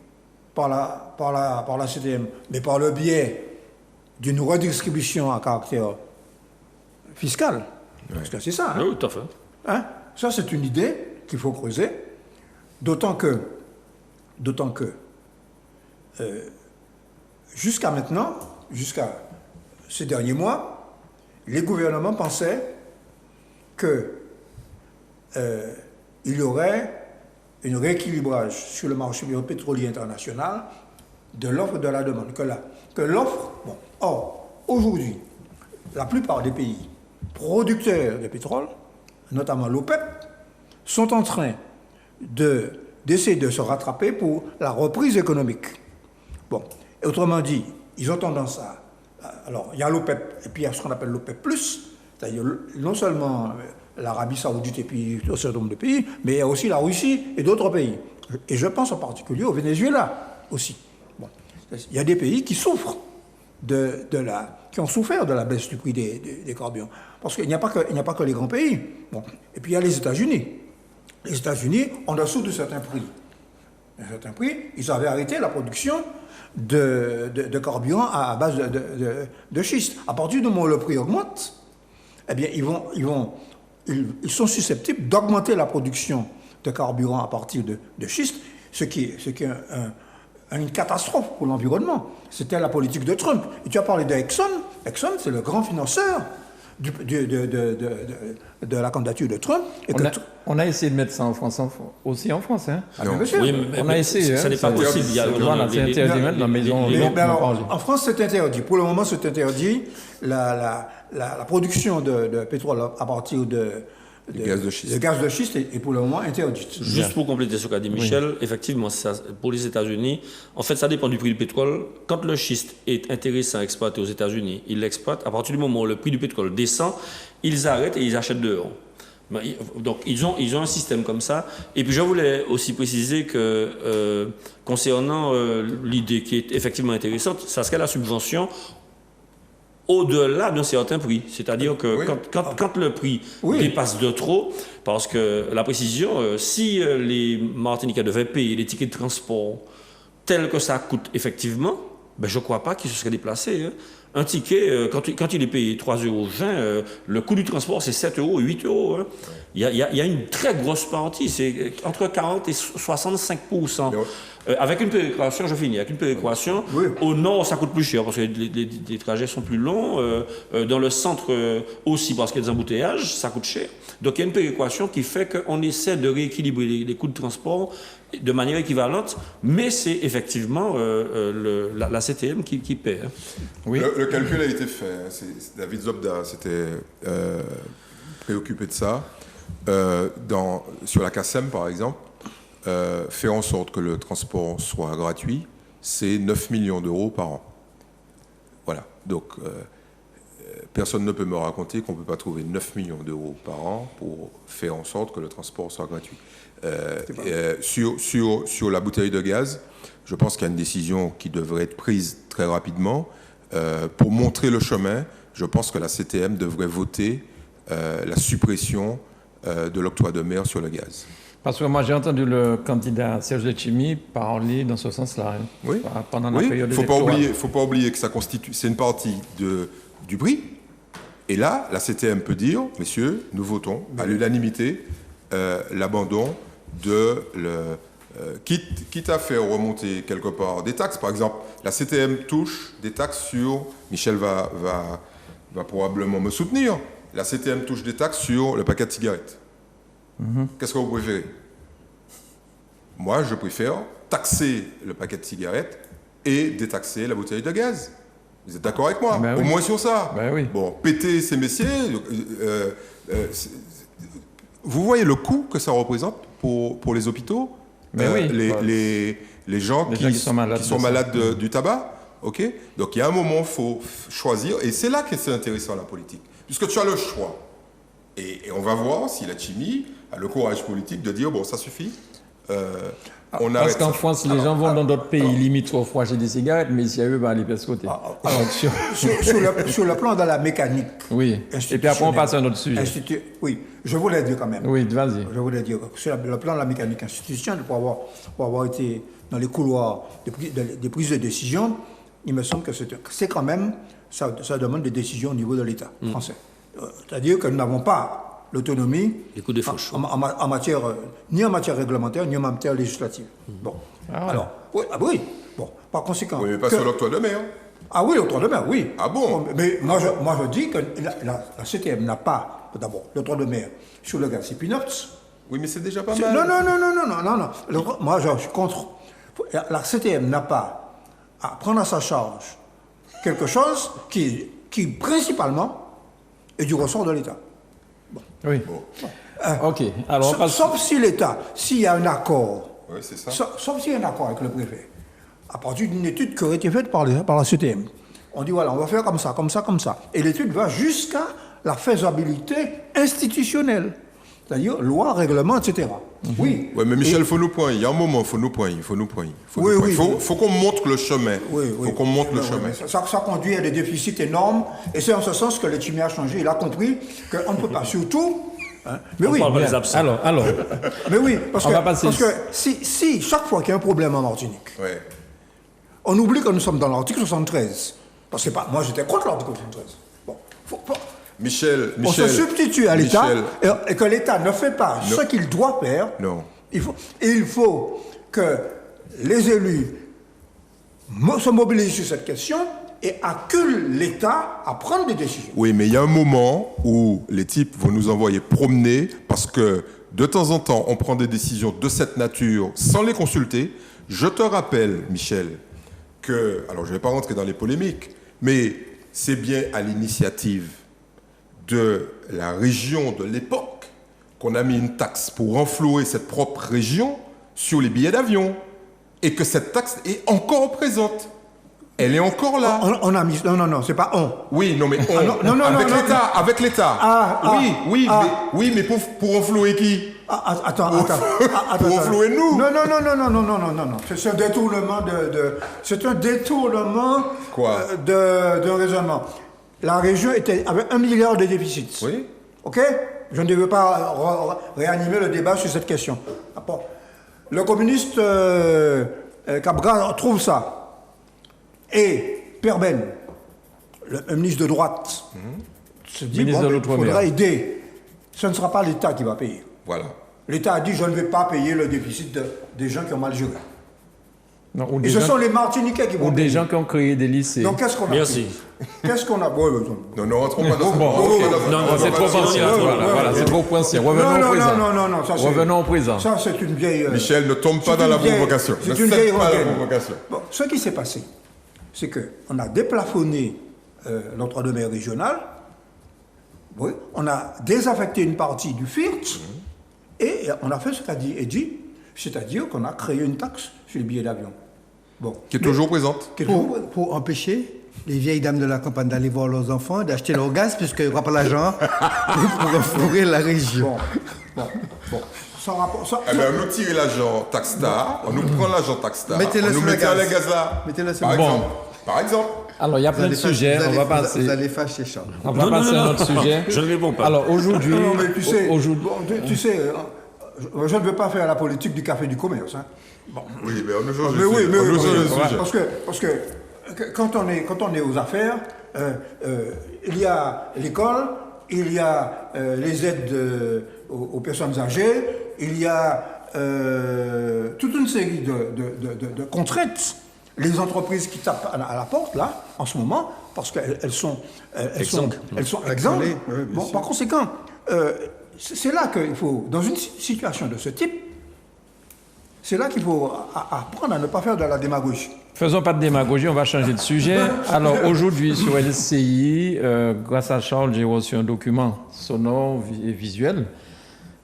B: par la CTM, mais par le biais d'une redistribution à caractère fiscal. Parce que c'est ça. Hein?
E: Oui, tout à fait.
B: Hein? Ça, c'est une idée qu'il faut creuser. D'autant que jusqu'à maintenant, jusqu'à ces derniers mois, les gouvernements pensaient qu'il y aurait un rééquilibrage sur le marché pétrolier international de l'offre et de la demande. Que l'offre... Bon, or, aujourd'hui, la plupart des pays producteurs de pétrole, notamment l'OPEP, sont en train d'essayer de se rattraper pour la reprise économique. Bon, et autrement dit, ils ont tendance à... Alors, il y a l'OPEP, et puis il y a ce qu'on appelle l'OPEP+, c'est-à-dire non seulement l'Arabie Saoudite et puis un certain nombre de pays, mais il y a aussi la Russie et d'autres pays. Et je pense en particulier au Venezuela aussi. Bon. Il y a des pays qui souffrent qui ont souffert de la baisse du prix des carburants. Parce qu'il n'y a pas que les grands pays. Bon. Et puis il y a les États-Unis. Les États-Unis, en dessous de certains prix, ils avaient arrêté la production de carburant à base de schiste. À partir du moment où le prix augmente, eh bien, ils sont susceptibles d'augmenter la production de carburant à partir de schiste, ce qui est une catastrophe pour l'environnement. C'était la politique de Trump. Et tu as parlé d'Exxon. Exxon, c'est le grand financeur de la candidature de Trump. Et
A: On a essayé de mettre ça en France, aussi en France. Hein.
B: Ah, bien sûr.
E: Oui,
A: On a essayé.
E: Ça n'est pas possible. Il y a-
A: Voilà, c'est interdit maintenant, mais ils ont parlé.
B: En France, c'est interdit. Pour le moment, c'est interdit. La production de pétrole à partir de
C: gaz de schiste.
B: de gaz de schiste est pour le moment interdite.
E: Juste pour compléter ce qu'a dit Michel, effectivement, pour les États-Unis, en fait, ça dépend du prix du pétrole. Quand le schiste est intéressant à exploiter aux États-Unis, ils l'exploitent. À partir du moment où le prix du pétrole descend, ils arrêtent et ils achètent dehors. Donc, ils ont un système comme ça. Et puis, je voulais aussi préciser que, concernant l'idée qui est effectivement intéressante, ça serait la subvention au-delà d'un certain prix. C'est-à-dire que
C: Oui.
E: quand le prix dépasse de trop, parce que la précision, si les Martiniquais devaient payer les tickets de transport tels que ça coûte effectivement, ben je ne crois pas qu'ils se seraient déplacés. Hein. Un ticket, quand il est payé 3,20 €, le coût du transport, c'est 7 €, 8 €. Hein. Il y a une très grosse partie, c'est entre 40 et 65%. Avec une péréquation, je finis, avec une péréquation, au nord, ça coûte plus cher parce que les trajets sont plus longs. Dans le centre aussi, parce qu'il y a des embouteillages, ça coûte cher. Donc il y a une péréquation qui fait qu'on essaie de rééquilibrer les coûts de transport de manière équivalente, mais c'est effectivement la CTM qui paie. Hein.
A: Oui.
C: Le calcul a été fait. Hein. David Zobda s'était préoccupé de ça. Sur la CACEM, par exemple, faire en sorte que le transport soit gratuit, c'est 9 millions d'euros par an. Voilà. Donc, personne ne peut me raconter qu'on ne peut pas trouver 9 millions d'euros par an pour faire en sorte que le transport soit gratuit. Sur la bouteille de gaz, je pense qu'il y a une décision qui devrait être prise très rapidement. Pour montrer le chemin, je pense que la CTM devrait voter la suppression de l'octroi de mer sur le gaz.
A: Parce que moi, j'ai entendu le candidat Serge Letchimy parler dans ce sens-là. Hein,
C: Oui.
A: Pendant la
C: Oui,
A: période
C: il ne
A: électorale.
C: faut pas oublier que ça constitue, c'est une partie du prix. Et là, la CTM peut dire, messieurs, nous votons à l'unanimité l'abandon de quitte à faire remonter quelque part des taxes. Par exemple, la CTM touche des taxes sur, Michel va probablement me soutenir, la CTM touche des taxes sur le paquet de cigarettes. Qu'est-ce que vous préférez? Moi, je préfère taxer le paquet de cigarettes et détaxer la bouteille de gaz. Vous êtes d'accord avec moi?
A: Ben
C: Au
A: oui.
C: moins sur ça.
A: Ben oui.
C: Bon, péter ces messieurs, vous voyez le coût que ça représente pour les hôpitaux?
A: Ben oui.
C: Les gens qui sont malades du tabac? Ok. Donc il y a un moment, il faut choisir. Et c'est là que c'est intéressant la politique. Puisque tu as le choix. Et on va voir si la Chimie a le courage politique de dire, bon, ça suffit. On
A: Parce
C: arrête
A: qu'en
C: ça.
A: France, les gens vont dans d'autres pays limitrophes pour acheter des cigarettes, mais ici, à eux, aller de ce côté.
B: Sur le plan de la mécanique.
A: Oui. Et puis après, on passe à un autre sujet.
B: Oui, je voulais dire quand même.
A: Oui, vas-y.
B: Je voulais dire que sur le plan de la mécanique institutionnelle, pour avoir été dans les couloirs des prises de décision, il me semble que c'est quand même, ça demande des décisions au niveau de l'État français. C'est-à-dire que nous n'avons pas l'autonomie
E: Les coups de fauche.
B: en matière, ni en matière réglementaire, ni en matière législative. Bon.
A: Ah ouais.
B: Alors, oui. Bon, par conséquent.
C: Oui, mais pas sur l'octroi de mer.
B: Ah oui, l'octroi de mer, oui.
C: Ah bon?
B: Mais moi, je dis que la CTM n'a pas, d'abord, l'octroi de mer sur le gaz Equinox.
C: Oui, mais c'est déjà pas
B: Non,
C: mal.
B: non. Moi, je suis contre. La CTM n'a pas à prendre à sa charge quelque chose qui principalement, est du ressort de l'État.
A: Oui. OK. Alors, on passe...
B: Sauf si l'État, s'il y a un accord,
C: Oui, c'est ça.
B: sauf s'il y a un accord avec le préfet, à partir d'une étude qui aurait été faite par la CTM, on dit voilà, on va faire comme ça. Et l'étude va jusqu'à la faisabilité institutionnelle, c'est-à-dire loi, règlement, etc. Oui.
C: Oui, mais Michel, il faut nous poigner. Il y a un moment, il faut nous poigner. Il faut qu'on montre le chemin. Il faut qu'on montre le chemin.
B: Ça conduit à des déficits énormes, et c'est en ce sens que le Chimie a changé. Il a compris qu'on ne peut pas, surtout. Hein, mais
E: On
B: oui,
E: parle pas des absents.
A: Alors,
B: mais oui, parce
A: On
B: que,
A: va passer-
B: parce que si chaque fois qu'il y a un problème en Martinique,
C: Ouais.
B: on oublie que nous sommes dans l'article 73. Parce que moi j'étais contre l'article 73. Bon,
C: Michel,
B: on se substitue à l'État
C: Michel,
B: et que l'État ne fait pas ce qu'il doit faire.
C: Non.
B: Il faut que les élus se mobilise sur cette question et accule l'État à prendre des décisions.
C: Oui, mais il y a un moment où les types vont nous envoyer promener parce que de temps en temps, on prend des décisions de cette nature sans les consulter. Je te rappelle, Michel, que, alors je ne vais pas rentrer dans les polémiques, mais c'est bien à l'initiative de la région de l'époque qu'on a mis une taxe pour renflouer cette propre région sur les billets d'avion et que cette taxe est encore présente. Elle est encore là.
B: On a mis... Non, c'est pas on.
C: Oui, non, mais on.
B: Ah, non,
C: avec
B: non,
C: l'État, avec l'État. Oui, mais pour enflouer qui?
B: Attends.
C: Pour enflouer nous.
B: Non. C'est un détournement c'est un détournement
C: Quoi?
B: de raisonnement. La région avait 1 milliard de déficit.
C: Oui.
B: OK? Je ne veux pas réanimer le débat sur cette question. Le communiste Cabral trouve ça. Et Perben, un ministre de droite, se dit
A: Ministre de
B: il
A: l'Outre-mer.
B: faudra aider. Ce ne sera pas l'État qui va payer.
C: Voilà.
B: L'État a dit je ne vais pas payer le déficit des gens qui ont mal géré.
A: Non, ou
B: Et
A: des
B: ce
A: gens-
B: sont les Martiniquais qui vont
A: ou des
B: payer.
A: gens qui ont créé des lycées.
B: Donc qu'est-ce qu'on a
E: Merci.
B: fait? Qu'est-ce qu'on a...
C: Non, ne rentrons pas dans ça.
A: Bon, c'est trop ancien. Voilà, c'est trop ancien. Revenons au présent.
B: Non, ça c'est...
A: Revenons au présent.
B: Ça c'est une vieille...
C: Michel, ne tombe pas
B: c'est
C: dans
B: une
C: la
B: vieille-
C: provocation.
B: C'est
C: Ne
B: une
C: cède
B: vieille
C: pas à la
B: rengaine.
C: provocation.
B: Bon, ce qui s'est passé, c'est qu'on a déplafonné l'outre-mer régional, oui, on a désaffecté une partie du FIRT, et on a fait ce qu'a dit Eddy, c'est-à-dire qu'on a créé une taxe sur les billets d'avion. Bon.
C: Qui est toujours présente.
D: Pour empêcher les vieilles dames de la campagne d'aller voir leurs enfants, d'acheter leur gaz, puisqu'il n'y aura pas l'argent pour enflouer la région.
B: Bon. Sans rapport...
C: Eh bien, on nous tire l'agent Taxstar, on nous prend l'agent Taxstar,
D: Mettez-le
C: on nous
D: sur le
C: met à
D: gaz.
C: la gaz là.
D: Mettez-le sur
C: Par
D: le gaz.
C: exemple. Par exemple.
A: Alors, il y a plein de sujets. On va passer.
D: Vous allez fâcher Charles.
A: On va passer à notre sujet.
E: Je ne réponds pas.
A: Alors, aujourd'hui.
B: Non, mais tu sais,
A: aujourd'hui-
B: tu sais, je ne veux pas faire la politique du café du commerce. Hein.
C: Oui, mais on nous change
B: Mais
C: le
B: oui,
C: sujet.
B: mais
C: On nous
B: oui,
C: change le
B: oui,
C: sujet.
B: parce que quand on est aux affaires, il y a l'école, il y a les aides aux personnes âgées, il y a toute une série de contraintes. Les entreprises qui tapent à la porte, là, en ce moment, parce qu'elles sont
E: Exemptes.
B: exemptes.
D: Oui, bien
B: Bon,
D: sûr.
B: par conséquent, c'est là qu'il faut, dans une situation de ce type, c'est là qu'il faut apprendre à ne pas faire de la démagogie.
A: Faisons pas de démagogie, on va changer de sujet. Alors aujourd'hui sur LCI, grâce à Charles, j'ai reçu un document sonore et visuel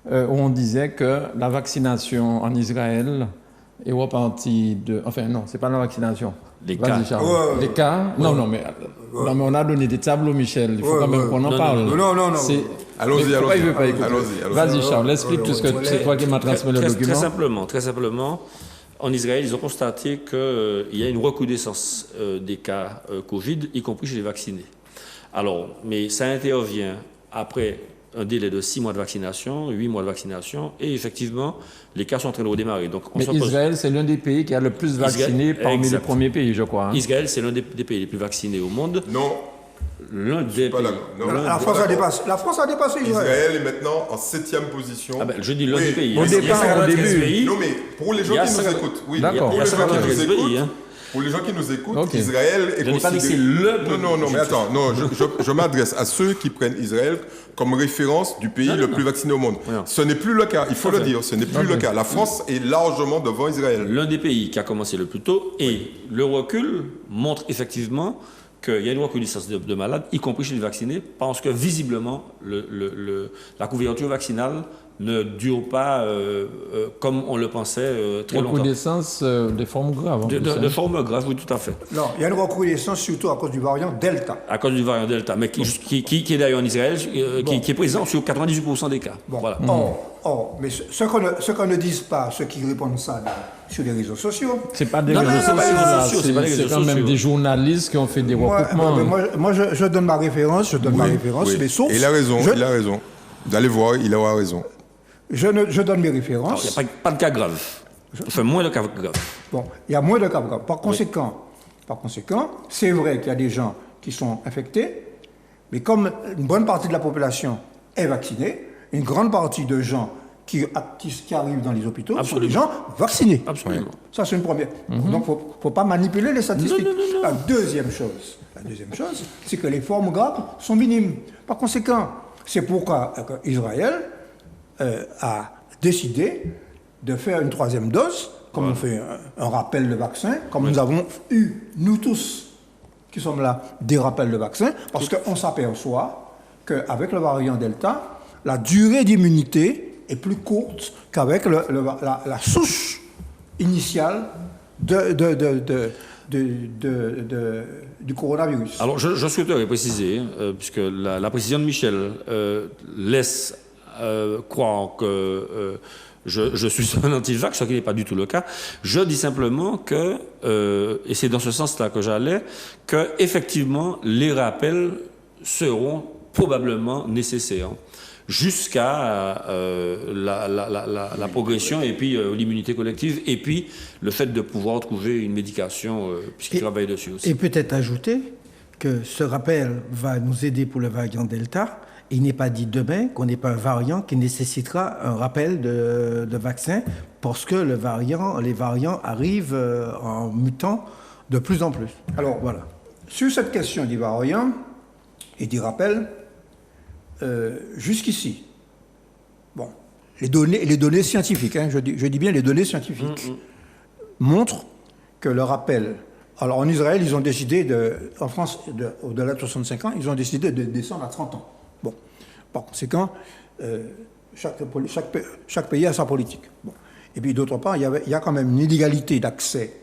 A: où on disait que la vaccination en Israël est repartie de... Enfin non, c'est pas la vaccination.
E: Les
A: Vas-y,
E: cas.
A: Charles.
B: Ouais.
A: Les cas. Non, mais on a donné des tableaux, Michel. Il faut
B: Ouais,
A: quand même
B: ouais.
A: qu'on en
E: Non,
A: parle.
B: non.
A: C'est-
C: Allons-y,
A: Mais pourquoi
C: allons-y.
A: il veut pas écouter
C: Allons-y.
A: Vas-y, Charles, explique tout ce que c'est toi qui m'as transmis le document.
E: Très simplement, en Israël, ils ont constaté qu'il y a une recrudescence des cas Covid, y compris chez les vaccinés. Alors, mais ça intervient après un délai de 6 mois de vaccination, 8 mois de vaccination, et effectivement, les cas sont en train de redémarrer. Donc, on
A: Mais
E: se pose-
A: Israël, c'est l'un des pays qui a le plus vacciné
E: Israël,
A: parmi les
E: exact.
A: premiers pays, je crois. hein.
E: Israël, c'est l'un des pays les plus vaccinés au monde.
C: Non,
E: L'un des
C: pas
E: pays.
C: d'accord. Non,
B: La France a dépassé. La France a dépassé Israël.
C: Israël est maintenant en 7e position.
E: Ah ben, je dis l'un
C: Oui.
E: des pays.
A: Au
E: Il y a
A: départ,
E: 53
A: au début.
E: pays.
C: Non, mais pour les gens
E: Il y a
C: qui nous
E: 50
C: écoutent, oui,
A: D'accord.
C: pour
E: Il y a
C: les gens qui
E: 53
C: nous écoutent,
E: pays, hein.
C: pour les gens qui nous écoutent,
A: Ok.
C: Israël est
E: Je n'ai pas dit que c'est
C: considéré...
E: le
C: Non, mais attends, non, je m'adresse à ceux qui prennent Israël comme référence du pays le plus vacciné au monde.
E: Non.
C: Ce n'est plus le cas, il faut le dire, ce n'est plus le cas. La France est largement devant Israël.
E: L'un des pays qui a commencé le plus tôt, et le recul montre effectivement qu'il y a une recrudescence de malades, y compris chez les vaccinés, parce que visiblement, la couverture vaccinale ne dure pas comme on le pensait très longtemps.
A: Recrudescence des formes graves. en plus,
E: De
A: hein.
E: forme grave, oui, tout à fait.
B: Non, il y a une recrudescence surtout à cause du variant Delta.
E: À cause du variant Delta, mais qui est d'ailleurs en Israël, qui est présent sur 98% des cas.
B: Bon.
E: Voilà.
B: Mais ce qu'on ne disent pas, ceux qui répondent ça sur les réseaux sociaux,
A: C'est pas des
E: Non, non,
A: réseaux
E: c'est pas les
A: sociaux,
E: réseaux
A: là.
E: sociaux, c'est pas les
A: C'est
E: réseaux
A: quand même
E: sociaux.
A: des journalistes qui ont fait des recoupements.
B: moi, je donne ma référence,
C: Oui.
B: mes sources.
C: Et il a raison,
B: Je,
C: il a raison. Vous allez voir, il aura raison.
B: je donne mes
E: Alors,
B: références.
E: il n'y a pas de cas graves. Enfin, moins de cas graves.
B: Bon, il y a moins de cas graves. Par conséquent, c'est vrai qu'il y a des gens qui sont infectés, mais comme une bonne partie de la population est vaccinée, une grande partie de gens qui arrivent dans les hôpitaux sont
E: Absolument.
B: des gens vaccinés.
E: Absolument.
B: Ça, c'est une première. Donc, il ne faut pas manipuler les statistiques.
E: Non.
B: La deuxième chose, c'est que les formes graves sont minimes. Par conséquent, c'est pourquoi Israël a décidé de faire une troisième dose, comme on fait un rappel de vaccin, comme nous avons eu, nous tous qui sommes là, des rappels de vaccin, parce qu'on s'aperçoit qu'avec le variant Delta, la durée d'immunité est plus courte qu'avec la souche initiale du coronavirus.
E: Alors, je souhaiterais préciser, puisque la précision de Michel laisse croire que je suis un anti-vax, ce qui n'est pas du tout le cas. Je dis simplement que, et c'est dans ce sens-là que j'allais, que effectivement les rappels seront probablement nécessaires jusqu'à la progression et puis l'immunité collective et puis le fait de pouvoir trouver une médication puisqu'il travaille dessus aussi.
D: Et peut-être ajouter que ce rappel va nous aider pour le variant Delta. Il n'est pas dit demain qu'on n'ait pas un variant qui nécessitera un rappel de vaccin parce que les variants arrivent en mutant de plus en plus.
B: Alors voilà. Sur cette question du variant et du rappel, jusqu'ici, bon, les données scientifiques, je dis bien les données scientifiques, montrent que le rappel. Alors en Israël, ils ont décidé en France, au-delà de 65 ans, ils ont décidé de descendre à 30 ans. Bon, par conséquent, chaque pays a sa politique. Bon. Et puis d'autre part, il y a quand même une inégalité d'accès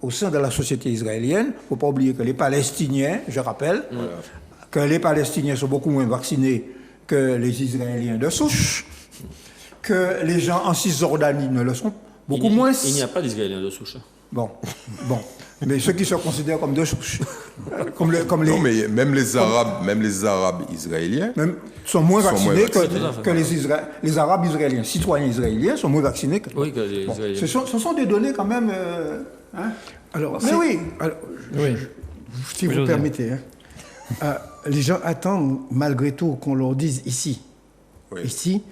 B: au sein de la société israélienne. Il ne faut pas oublier que les Palestiniens, je rappelle, que les Palestiniens sont beaucoup moins vaccinés que les Israéliens de souche, que les gens en Cisjordanie ne le sont beaucoup moins.
E: Il n'y a pas d'Israéliens de souche.
B: Bon. Mais ceux qui se considèrent comme de souche, comme les...
C: Non, mais même les Arabes israéliens
B: sont moins vaccinés
C: vaccinés.
B: que les Arabes israéliens. Citoyens israéliens sont moins vaccinés que...
E: Oui, que les Israéliens.
B: Ce sont des données quand même...
D: Alors,
B: Mais oui.
D: Si vous permettez, les gens attendent malgré tout qu'on leur dise ici.
C: Oui.
D: Ici,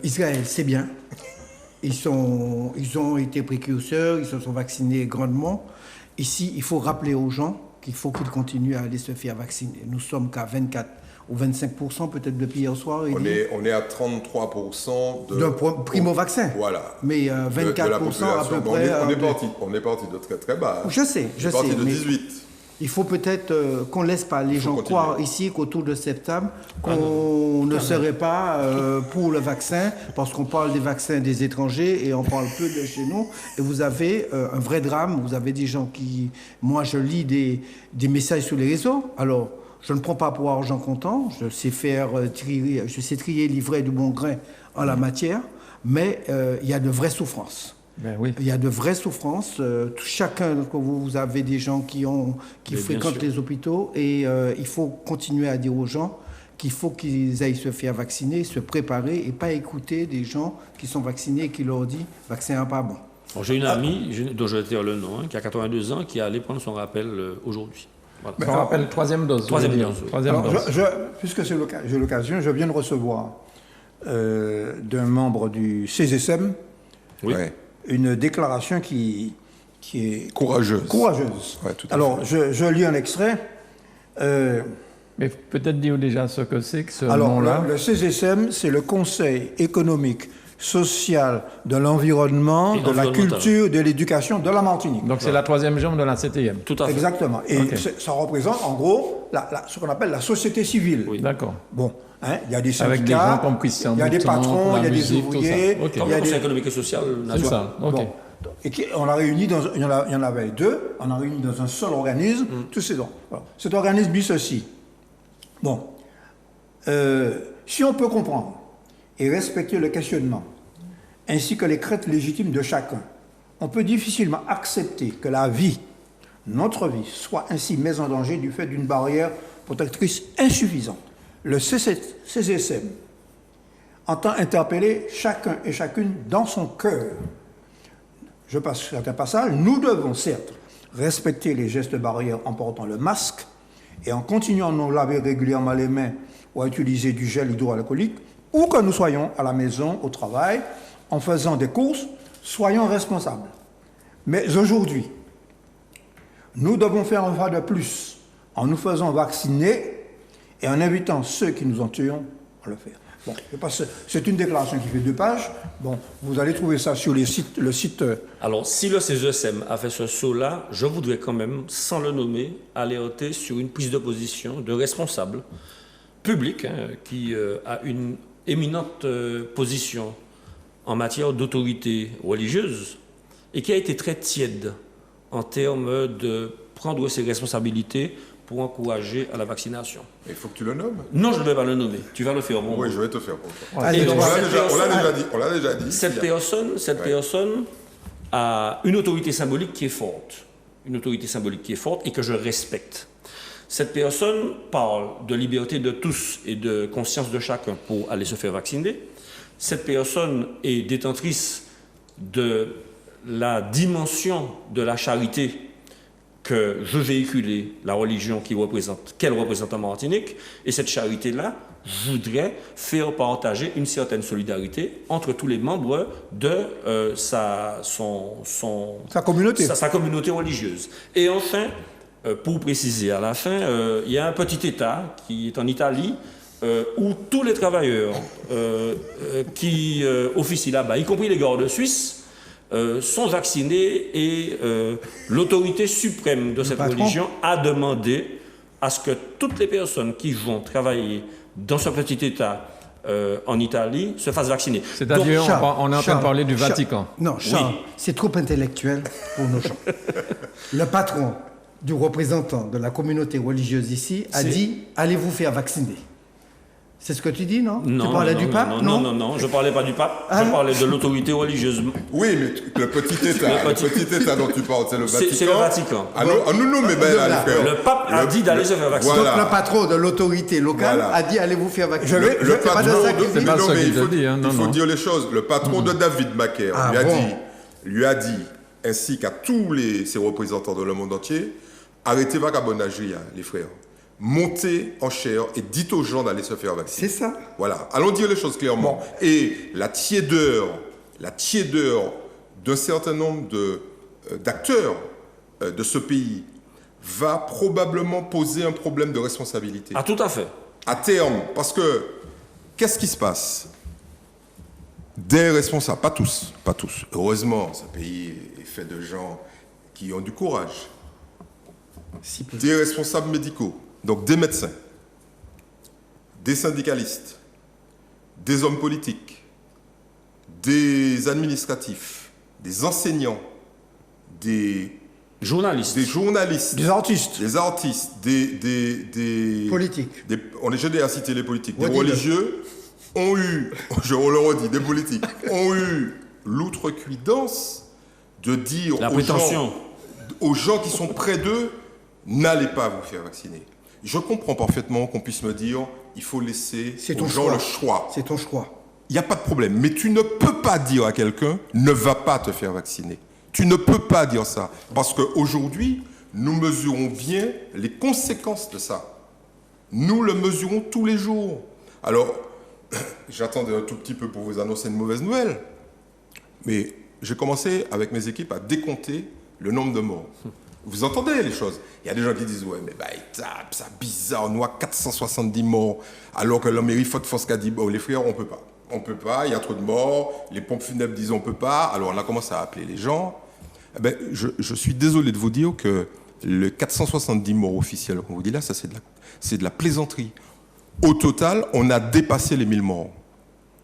D: Israël, c'est bien. Ils ont été précurseurs, ils se sont vaccinés grandement. Ici, il faut rappeler aux gens qu'il faut qu'ils continuent à aller se faire vacciner. Nous sommes qu'à 24 ou 25% peut-être depuis hier soir.
C: On est à 33%
D: d'un primo-vaccin.
C: Voilà.
D: Mais
C: de la
D: 24% à
C: population.
D: peu près.
C: On est parti de très très bas.
D: Je sais.
C: On est parti de
D: mais
C: 18.
D: il faut peut-être qu'on ne laisse pas les gens
C: continuer.
D: croire ici qu'autour de septembre, qu'on ne serait pas pour le vaccin, parce qu'on parle des vaccins des étrangers et on parle peu de chez nous. Et vous avez un vrai drame, vous avez des gens qui... Moi, je lis des messages sur les réseaux. Alors, je ne prends pas pour argent comptant, je sais trier l'ivraie du bon grain en la matière, mais il y a de vraies souffrances.
A: Ben oui.
D: Il y a de vraies souffrances. Chacun d'entre vous avez des gens qui fréquentent les hôpitaux et il faut continuer à dire aux gens qu'il faut qu'ils aillent se faire vacciner, se préparer et pas écouter des gens qui sont vaccinés et qui leur disent « vaccin n'est pas bon ».
E: J'ai une amie, dont je vais dire le nom, qui a 82 ans, qui est allée prendre son rappel aujourd'hui. Voilà.
A: On rappelle troisième dose.
E: Troisième
A: vous voulez
E: dose,
A: dire.
E: oui.
A: Troisième
B: Alors,
A: dose.
B: puisque j'ai l'occasion, je viens de recevoir d'un membre du CSM
E: Oui.
C: Ouais.
B: une déclaration qui est
C: Courageuse. Ouais, tout à
B: Alors, je lis un extrait.
A: Mais peut-être dire déjà ce que c'est que ce
B: Alors,
A: nom-là.
B: le CSM, c'est le Conseil économique, social, de l'environnement,
E: Et
B: de la
E: environnemental.
B: culture, de l'éducation de la Martinique.
A: Donc c'est la troisième jambe de la CTM.
E: Tout à fait.
B: Exactement. Et
A: Ok.
B: ça représente, en gros, ce qu'on appelle la société civile.
E: Oui.
A: D'accord.
B: Bon, il y a des syndicats,
A: Avec des gens comme Christian
B: il y a des
A: Bouton,
B: patrons,
A: la
B: il y a des
A: musique, tout ça.
B: ouvriers,
A: Ok.
E: Comme
B: il y
E: le
B: a
E: Conseil
B: des...
E: économique et social
A: C'est
E: national.
A: ça. OK.
B: Bon. Et on a réuni il y en avait deux, on a réuni dans un seul organisme, tous ces dons. Voilà. Cet organisme dit ceci. Bon, si on peut comprendre et respecter le questionnement, ainsi que les craintes légitimes de chacun, on peut difficilement accepter que la vie, notre vie, soit ainsi mise en danger du fait d'une barrière protectrice insuffisante. Le CSM entend interpeller chacun et chacune dans son cœur. Je passe certains passages. Nous devons certes respecter les gestes barrières en portant le masque et en continuant à nous laver régulièrement les mains ou à utiliser du gel hydroalcoolique, Où que nous soyons, à la maison, au travail, en faisant des courses, soyons responsables. Mais aujourd'hui, nous devons faire un pas de plus en nous faisant vacciner et en invitant ceux qui nous en tuent à le faire. Bon, c'est une déclaration qui fait 2 pages. Bon, vous allez trouver ça sur le site.
E: Alors, si le CESEM a fait ce saut-là, je voudrais quand même, sans le nommer, alerter sur une prise de position de responsable public qui a une éminente position en matière d'autorité religieuse et qui a été très tiède en termes de prendre ses responsabilités pour encourager à la vaccination.
C: Il faut que tu le nommes.
E: Non, je ne vais pas le nommer. Tu vas le faire bon.
C: Oui, je vais te faire pour toi.
D: Allez,
E: donc,
C: On l'a déjà dit.
E: Cette personne a une autorité symbolique qui est forte. Une autorité symbolique qui est forte et que je respecte. Cette personne parle de liberté de tous et de conscience de chacun pour aller se faire vacciner. Cette personne est détentrice de la dimension de la charité que je véhiculais, la religion qu'elle représente en Martinique, et cette charité-là voudrait faire partager une certaine solidarité entre tous les membres de sa communauté religieuse. Et enfin, pour préciser à la fin, il y a un petit État qui est en Italie où tous les travailleurs qui officient là-bas, y compris les gardes suisses, sont vaccinés et l'autorité suprême de cette religion a demandé à ce que toutes les personnes qui vont travailler dans ce petit État en Italie se fassent vacciner.
A: C'est-à-dire, on est en train de parler du Vatican.
D: Non, Charles, c'est trop intellectuel pour nos gens. Le patron du représentant de la communauté religieuse ici a dit « Allez vous faire vacciner ». C'est ce que tu dis, non?
E: Non,
D: tu parlais du pape?
E: Non, je ne parlais pas du pape, je parlais de l'autorité religieuse.
C: Oui, mais le petit État dont tu parles, c'est le Vatican.
E: C'est le Vatican. Le pape a dit d'aller se faire vacciner.
D: Donc le patron de l'autorité locale a dit allez vous faire vacciner.
C: Le patron
A: il
C: faut dire les choses. Le patron de David Macaire lui a dit, ainsi qu'à tous ses représentants dans le monde entier, arrêtez vagabondagerie, les frères. Montez en chair et dites aux gens d'aller se faire vacciner.
D: C'est ça.
C: Voilà, allons dire les choses clairement. Bon. Et la tiédeur d'un certain nombre d'acteurs de ce pays va probablement poser un problème de responsabilité.
E: Ah, tout à fait.
C: À terme, parce que qu'est-ce qui se passe? Des responsables, pas tous. Heureusement, ce pays est fait de gens qui ont du courage. Des responsables médicaux. Donc des médecins, des syndicalistes, des hommes politiques, des administratifs, des enseignants, des journalistes,
B: des artistes,
C: des
D: politiques.
C: On est jeté à citer les politiques. Des religieux ont eu, je le redis, des politiques ont eu l'outrecuidance de dire aux gens qui sont près d'eux, n'allez pas vous faire vacciner. Je comprends parfaitement qu'on puisse me dire, il faut laisser aux gens le choix.
D: C'est ton choix.
C: Il n'y a pas de problème. Mais tu ne peux pas dire à quelqu'un, ne va pas te faire vacciner. Tu ne peux pas dire ça. Parce qu'aujourd'hui, nous mesurons bien les conséquences de ça. Nous le mesurons tous les jours. Alors, j'attendais un tout petit peu pour vous annoncer une mauvaise nouvelle. Mais j'ai commencé avec mes équipes à décompter le nombre de morts. Vous entendez les choses. Il y a des gens qui disent, ouais, mais ça bizarre, on a 470 morts, alors que la mairie Fort-Force a dit, les frères, on peut pas. On peut pas, il y a trop de morts, les pompes funèbres disent on peut pas, alors on a commencé à appeler les gens. Je suis désolé de vous dire que le 470 morts officiels qu'on vous dit là, ça c'est de la plaisanterie. Au total, on a dépassé les 1000 morts.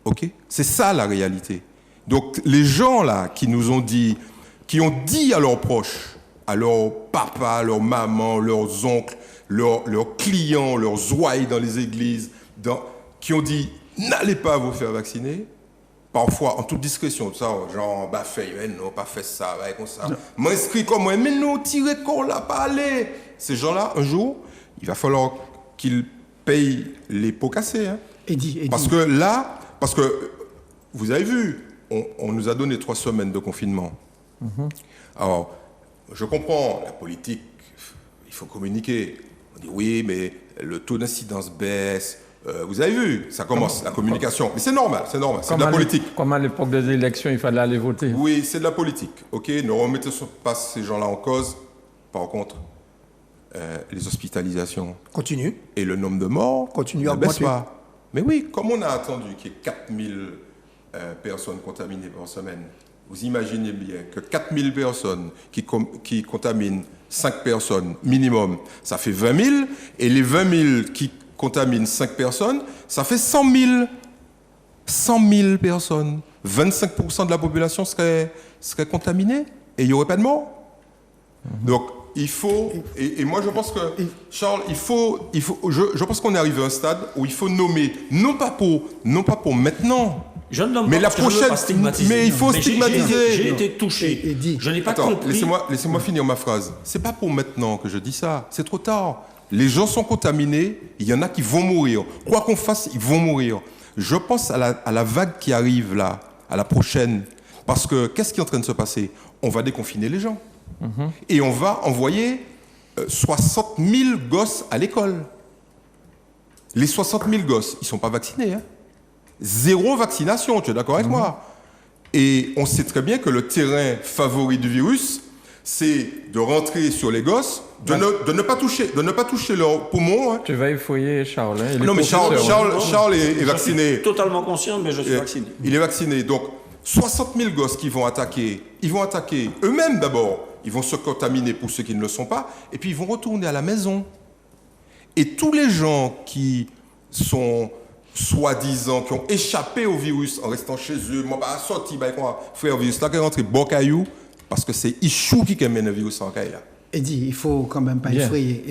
C: Ok? C'est ça la réalité. Donc les gens là qui nous ont dit, qui ont dit à leurs proches, à leurs papas, leurs mamans, leurs oncles, leurs clients, leurs ouailles dans les églises, qui ont dit n'allez pas vous faire vacciner, parfois en toute discrétion, ça, genre, non, pas fait ça, comme ça. M'inscris comme moi, mais non, tirez qu'on l'a pas allé. Ces gens-là, un jour, il va falloir qu'ils payent les pots cassés. Hein. Parce que vous avez vu, on nous a donné 3 semaines de confinement. Alors, je comprends, la politique, il faut communiquer. On dit oui, mais le taux d'incidence baisse, Vous avez vu, ça commence, la communication. Mais c'est normal, c'est de la politique.
A: Comme à l'époque des élections, il fallait aller voter.
C: Oui, c'est de la politique. Ok, ne remettez pas ces gens-là en cause. Par contre, les hospitalisations
B: Continue.
C: et le nombre de morts
B: Continue à
C: ne baissent
B: augmenter.
C: pas. Mais oui, comme on a attendu qu'il y ait 4000 personnes contaminées par semaine, vous imaginez bien que 4000 personnes qui contaminent 5 personnes minimum, ça fait 20 000. Et les 20 000 qui contaminent 5 personnes, ça fait 100 000. 100 000 personnes. 25% de la population serait contaminée et il n'y aurait pas de mort. Donc, il faut, et moi je pense que, Charles, je pense qu'on est arrivé à un stade où il faut nommer, non pas pour maintenant,
E: Je ne nomme
C: mais
E: pas
C: la
E: parce que je veux
C: prochaine,
E: pas stigmatiser.
C: mais il faut
E: Mais
C: stigmatiser.
E: J'ai été touché.
D: Et dit.
E: Je n'ai pas
C: Attends,
E: compris.
C: laissez-moi finir ma phrase. C'est pas pour maintenant que je dis ça, c'est trop tard. Les gens sont contaminés, il y en a qui vont mourir. Quoi qu'on fasse, ils vont mourir. Je pense à la vague qui arrive là, à la prochaine. Parce que qu'est-ce qui est en train de se passer? On va déconfiner les gens. Et on va envoyer 60 000 gosses à l'école. Les 60 000 gosses, ils ne sont pas vaccinés. Hein. 0 vaccination, tu es d'accord avec moi? Et on sait très bien que le terrain favori du virus, c'est de rentrer sur les gosses, de ne pas toucher leurs poumons. Hein.
A: Tu vas effeuiller Charles. Hein, il est
C: Non, mais
A: professeur.
C: Charles est
E: Je
C: vacciné.
E: suis totalement conscient, mais je suis vacciné.
C: Il est vacciné. Donc, 60 000 gosses qui vont attaquer, ils vont attaquer eux-mêmes d'abord. Ils vont se contaminer pour ceux qui ne le sont pas. Et puis, ils vont retourner à la maison. Et tous les gens qui sont soi-disant, qui ont échappé au virus en restant chez eux, moi, bah, sorti, bah, frère, virus là, qui est rentré bon caillou, parce que c'est Ichou qui amène le virus en caille là.
D: Et dit, il faut quand même pas
A: Bien.
D: effrayer.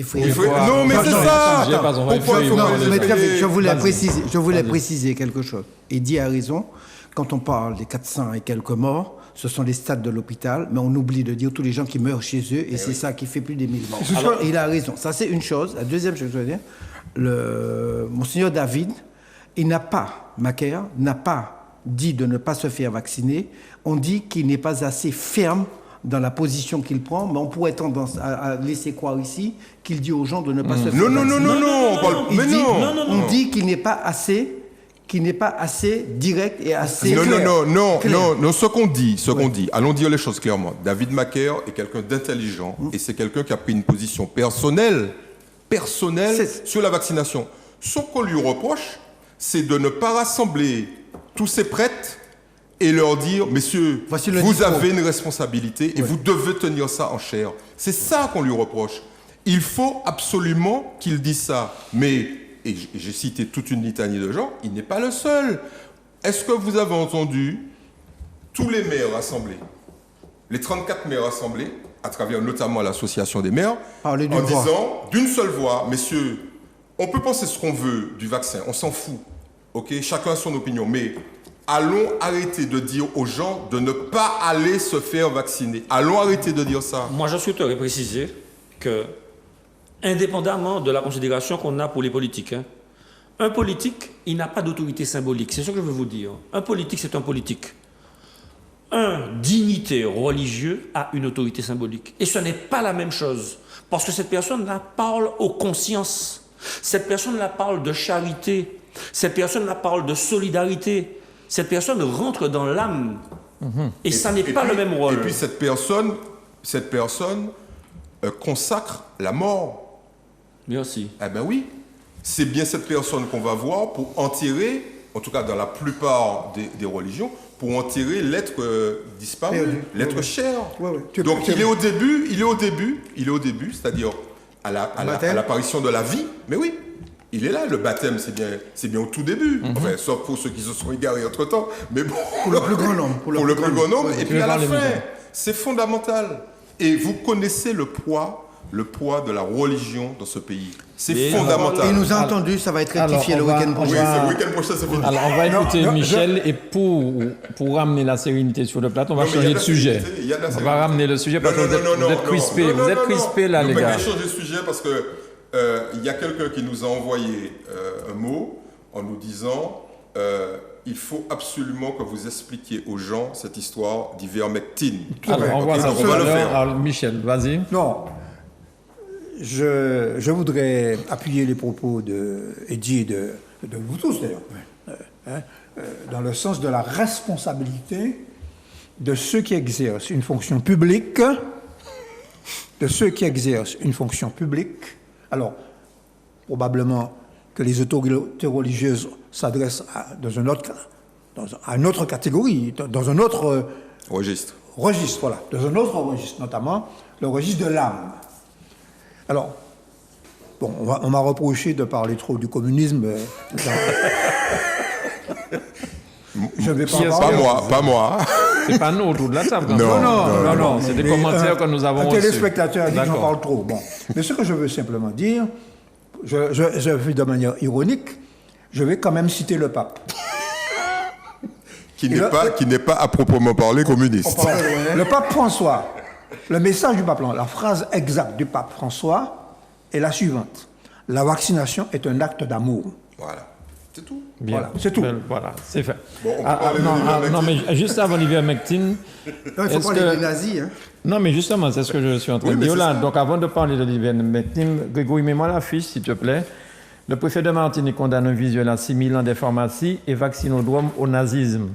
C: Non, mais c'est ça!
A: J'ai pas, on va
C: Pourquoi
A: effeuiller.
C: il faut
D: Non,
C: pas les
D: mais très
C: effrayer?
D: vite, je voulais
A: Vas-y.
D: préciser quelque chose. Et dit a raison, quand on parle des 400 et quelques morts, ce sont les stades de l'hôpital, mais on oublie de dire tous les gens qui meurent chez eux, et c'est ça qui fait plus des 1000 morts. Alors, il a raison. Ça, c'est une chose. La deuxième chose que je veux dire, Monseigneur David, il n'a pas, Macaire, n'a pas dit de ne pas se faire vacciner. On dit qu'il n'est pas assez ferme dans la position qu'il prend, mais on pourrait tendance à laisser croire ici qu'il dit aux gens de ne pas se faire
C: Non,
D: vacciner.
C: on parle.
D: Il
C: Mais
D: dit-
C: non!
D: On dit qu'il n'est pas assez direct et assez clair.
C: Non, ce qu'on dit, allons dire les choses clairement. David Macaire est quelqu'un d'intelligent et c'est quelqu'un qui a pris une position personnelle sur la vaccination. Ce qu'on lui reproche, c'est de ne pas rassembler tous ces prêtres et leur dire, messieurs,
D: Voici le
C: vous
D: discours.
C: avez une responsabilité et vous devez tenir ça en chair. C'est ça qu'on lui reproche. Il faut absolument qu'il dise ça. Mais, et j'ai cité toute une litanie de gens, il n'est pas le seul. Est-ce que vous avez entendu tous les maires rassemblés, les 34 maires rassemblés, à travers notamment l'association des maires,
D: Parler d'une
C: en
D: voix.
C: disant d'une seule voix, messieurs, on peut penser ce qu'on veut du vaccin, on s'en fout, ok, chacun a son opinion, mais allons arrêter de dire aux gens de ne pas aller se faire vacciner. Allons arrêter de dire ça.
E: Moi, je souhaiterais préciser que, indépendamment de la considération qu'on a pour les politiques, hein, un politique, il n'a pas d'autorité symbolique. C'est ce que je veux vous dire. Un politique, c'est un politique. Un dignitaire religieux a une autorité symbolique. Et ce n'est pas la même chose. Parce que cette personne-là parle aux consciences. Cette personne-là parle de charité. Cette personne-là parle de solidarité. Cette personne rentre dans l'âme. Et ça n'est pas le même rôle.
C: Et puis cette personne consacre la mort.
E: Merci.
C: Eh ben oui, c'est bien cette personne qu'on va voir pour enterrer, en tout cas dans la plupart des religions, pour enterrer l'être disparu,
B: Perdu.
C: l'être
B: Ouais.
C: cher.
B: Ouais, ouais.
C: Donc il est au début, c'est-à-dire à
B: Baptême.
C: l'apparition de la vie. Mais oui, il est là. Le baptême, c'est bien au tout début. Enfin, sauf pour ceux qui se sont égarés entre-temps. Mais bon,
D: Pour le plus grand nombre.
C: pour le plus grand nombre. Et
A: Tu
C: puis
A: veux
C: à la
A: parler,
C: fin,
A: Michel?
C: c'est fondamental. Et vous connaissez le poids de la religion dans ce pays. C'est
E: Et
C: fondamental.
D: Il nous a entendu, ça va être rectifié
A: Alors,
D: le
A: on va-
D: week-end
A: on
D: prochain.
C: Oui,
A: va-
C: c'est le week-end prochain, c'est fini.
A: Alors, on va écouter
B: non,
A: Michel et pour ramener la sérénité sur le plateau, on va
C: Non, mais il y a
A: changer
C: de
A: de
C: la
A: sujet.
C: sérénité, il y a de la
A: On
C: sérénité.
A: va ramener le sujet parce que vous êtes crispés. Vous êtes crispés là, les
C: Nous
A: gars.
C: pouvons changer de sujet parce que il y a quelqu'un qui nous a envoyé un mot en nous disant il faut absolument que vous expliquiez aux gens cette histoire d'ivermectine.
A: Alors, on voit
C: Ok,
A: ça
C: donc
A: tout
C: on va
A: à
C: le
A: l'heure.
C: faire.
A: Alors, Michel, vas-y.
B: Non. Je voudrais appuyer les propos de Eddy et de de vous tous d'ailleurs, dans le sens de la responsabilité de ceux qui exercent une fonction publique, Alors, probablement que les autorités religieuses s'adressent à une autre catégorie, dans un autre
C: Registre.
B: registre, voilà, dans un autre registre, notamment le registre de l'âme. Alors, bon, on m'a reproché de parler trop du communisme. Je vais pas en parler.
C: Pas moi.
A: C'est pas nous autour de la table.
C: Non,
A: c'est des
B: Mais
A: commentaires que nous avons
B: un
A: reçus.
B: téléspectateur a dit que j'en
A: D'accord.
B: parle trop. Bon. Mais ce que je veux simplement dire, je fais de manière ironique, je vais quand même citer le pape.
C: Qui n'est pas à proprement parler communiste.
B: Le pape François, le message du pape, la phrase exacte du pape François est la suivante. La vaccination est un acte d'amour.
C: Voilà. C'est tout.
A: Bien.
B: Voilà, c'est tout.
A: Voilà, c'est fait.
C: Bon, on peut parler d'Olivier
A: non, mais juste avant Olivier Mectin.
D: Non, il faut
A: Est-ce
D: parler
A: que-
D: des nazis. Hein.
A: Non, mais justement, c'est ce que je suis en train
C: Oui,
A: de
C: mais
A: dire
C: c'est
A: là.
C: ça.
A: Donc, avant de parler d'Olivier Mectin, Grégory, mets-moi la fiche, s'il te plaît. Le préfet de Martinique condamne un visuel à 6 000 ans des pharmacies et vaccinodrome au nazisme.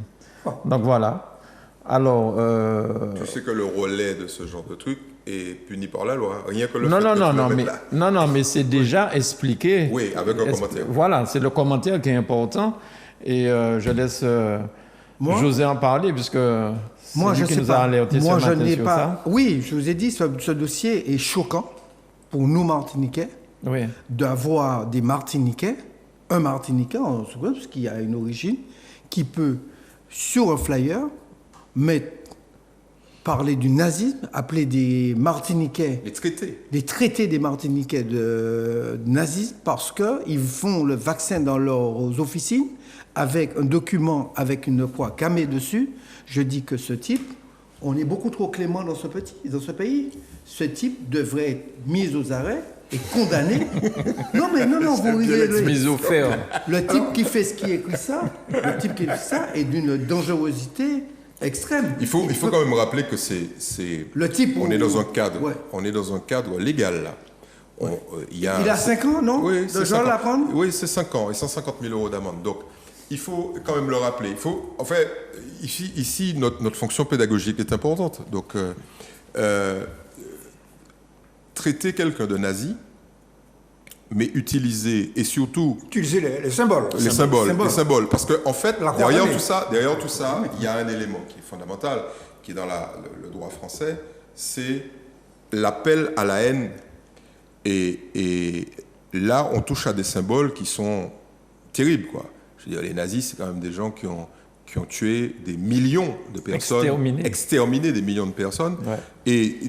A: Donc, voilà. Alors.
C: Tu sais que le relais de ce genre de truc est puni par la loi. Rien que le
A: Non,
C: fait
A: non,
C: que
A: non,
C: tu le
A: non,
C: mettes
A: mais,
C: là.
A: non, mais c'est déjà expliqué.
C: Oui, avec un commentaire.
A: Voilà, c'est le commentaire qui est important. Et je laisse
D: Moi
A: José en parler, puisque c'est
D: Moi,
A: lui
D: je
A: qui
D: sais
A: nous a
D: pas.
A: alerté
D: Moi,
A: ce
D: je
A: matin
D: n'ai
A: sur
D: pas.
A: ça.
D: Oui, je vous ai dit, ce dossier est choquant pour nous Martiniquais
A: Oui.
D: d'avoir des Martiniquais, un Martiniquais, en tout cas, parce qu'il y a une origine, qui peut, sur un flyer, parler du nazisme, appeler des Martiniquais,
C: Les traités.
D: les traités des Martiniquais de nazisme, parce qu'ils font le vaccin dans leurs officines avec un document avec une croix gammée dessus. Je dis que ce type, on est beaucoup trop clément dans ce pays. Ce type devrait être mis aux arrêts et condamné. Non, vous rigolez.
A: Mise au fer.
D: Le type qui fait ce qui écrit ça, est d'une dangerosité extrême.
C: Il faut quand même rappeler que c'est
D: Le type,
C: on est dans un cadre,
D: ouais.
C: on est dans un cadre légal là. Il
D: a 5 ans, non?
C: Oui,
D: De
C: c'est
D: genre
C: 5 ans.
D: l'apprendre?
C: Oui, c'est 5 ans et 150 000 € d'amende. Donc, il faut quand même le rappeler. En fait, ici notre fonction pédagogique est importante. Donc, traiter quelqu'un de nazi, mais utiliser et surtout
B: Utiliser les symboles.
C: les symboles. Parce qu'en fait,
B: La croix
C: derrière
B: gammée.
C: tout ça, il y a un élément qui est fondamental, qui est dans le droit français, c'est l'appel à la haine. Et là, on touche à des symboles qui sont terribles, quoi. Je veux dire, les nazis, c'est quand même des gens qui ont tué des millions de personnes. Exterminé des millions de personnes.
A: Ouais.
C: Et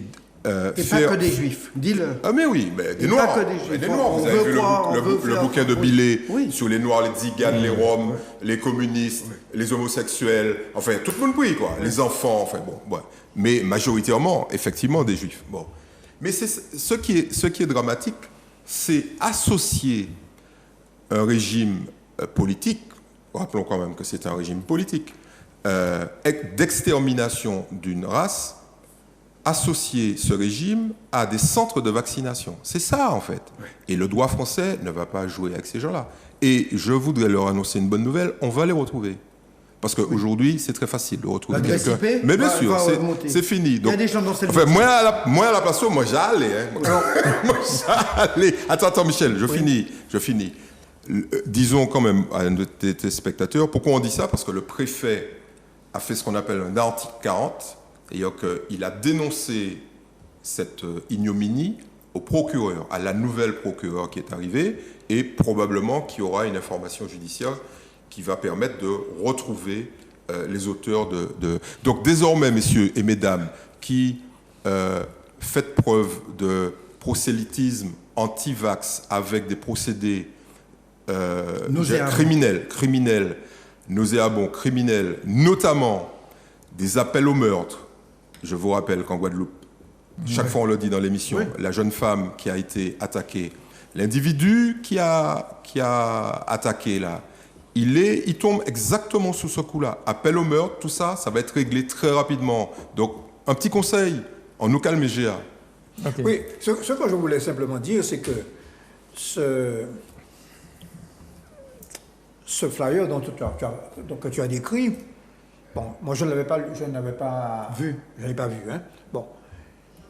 D: pas que des juifs, dis-le.
C: Ah mais oui, mais des
D: Et
C: Noirs.
D: pas que des Juifs.
C: Des Noirs.
D: On
C: Vous avez
D: veut
C: vu
D: croire, on
C: le
D: veut faire-
C: bouquin de
D: oui.
C: Billet
D: Oui.
C: sur les Noirs, les Tziganes, les Roms, les communistes, les homosexuels, enfin tout le monde prie, quoi. Les enfants, enfin bon. Ouais. Mais majoritairement, effectivement, des Juifs. Bon. Mais ce qui est dramatique, c'est associer un régime politique, rappelons quand même que c'est un régime politique, d'extermination d'une race, associer ce régime à des centres de vaccination. C'est ça, en fait. Et le droit français ne va pas jouer avec ces gens-là. Et je voudrais leur annoncer une bonne nouvelle, on va les retrouver. Parce qu'aujourd'hui, c'est très facile de retrouver
D: La
C: quelqu'un.
D: GSIP
C: Mais bien
D: va
C: sûr,
D: remonter.
C: c'est fini.
D: Il y a des gens dans cette
C: enfin, moi, à la place, moi, j'allais. Hein. Moi, j'allais. Attends, Michel, je finis. Disons quand même à nos téléspectateurs, pourquoi on dit ça? Parce que le préfet a fait ce qu'on appelle un article 40, c'est-à-dire qu'il a dénoncé cette ignominie au procureur, à la nouvelle procureure qui est arrivée, et probablement qu'il y aura une information judiciaire qui va permettre de retrouver les auteurs de... Donc désormais, messieurs et mesdames, qui faites preuve de prosélytisme anti-vax avec des procédés criminels, nauséabonds, criminels, notamment des appels au meurtre. Je vous rappelle qu'en Guadeloupe, chaque fois on le dit dans l'émission, la jeune femme qui a été attaquée, l'individu qui a attaqué là, il tombe exactement sous ce coup-là. Appel au meurtre, tout ça, ça va être réglé très rapidement. Donc, un petit conseil, on nous calme GA.
A: Okay.
B: Oui, ce que je voulais simplement dire, c'est que ce flyer que tu as décrit, bon, moi je n'avais pas vu. Je n'avais pas vu, hein. Bon.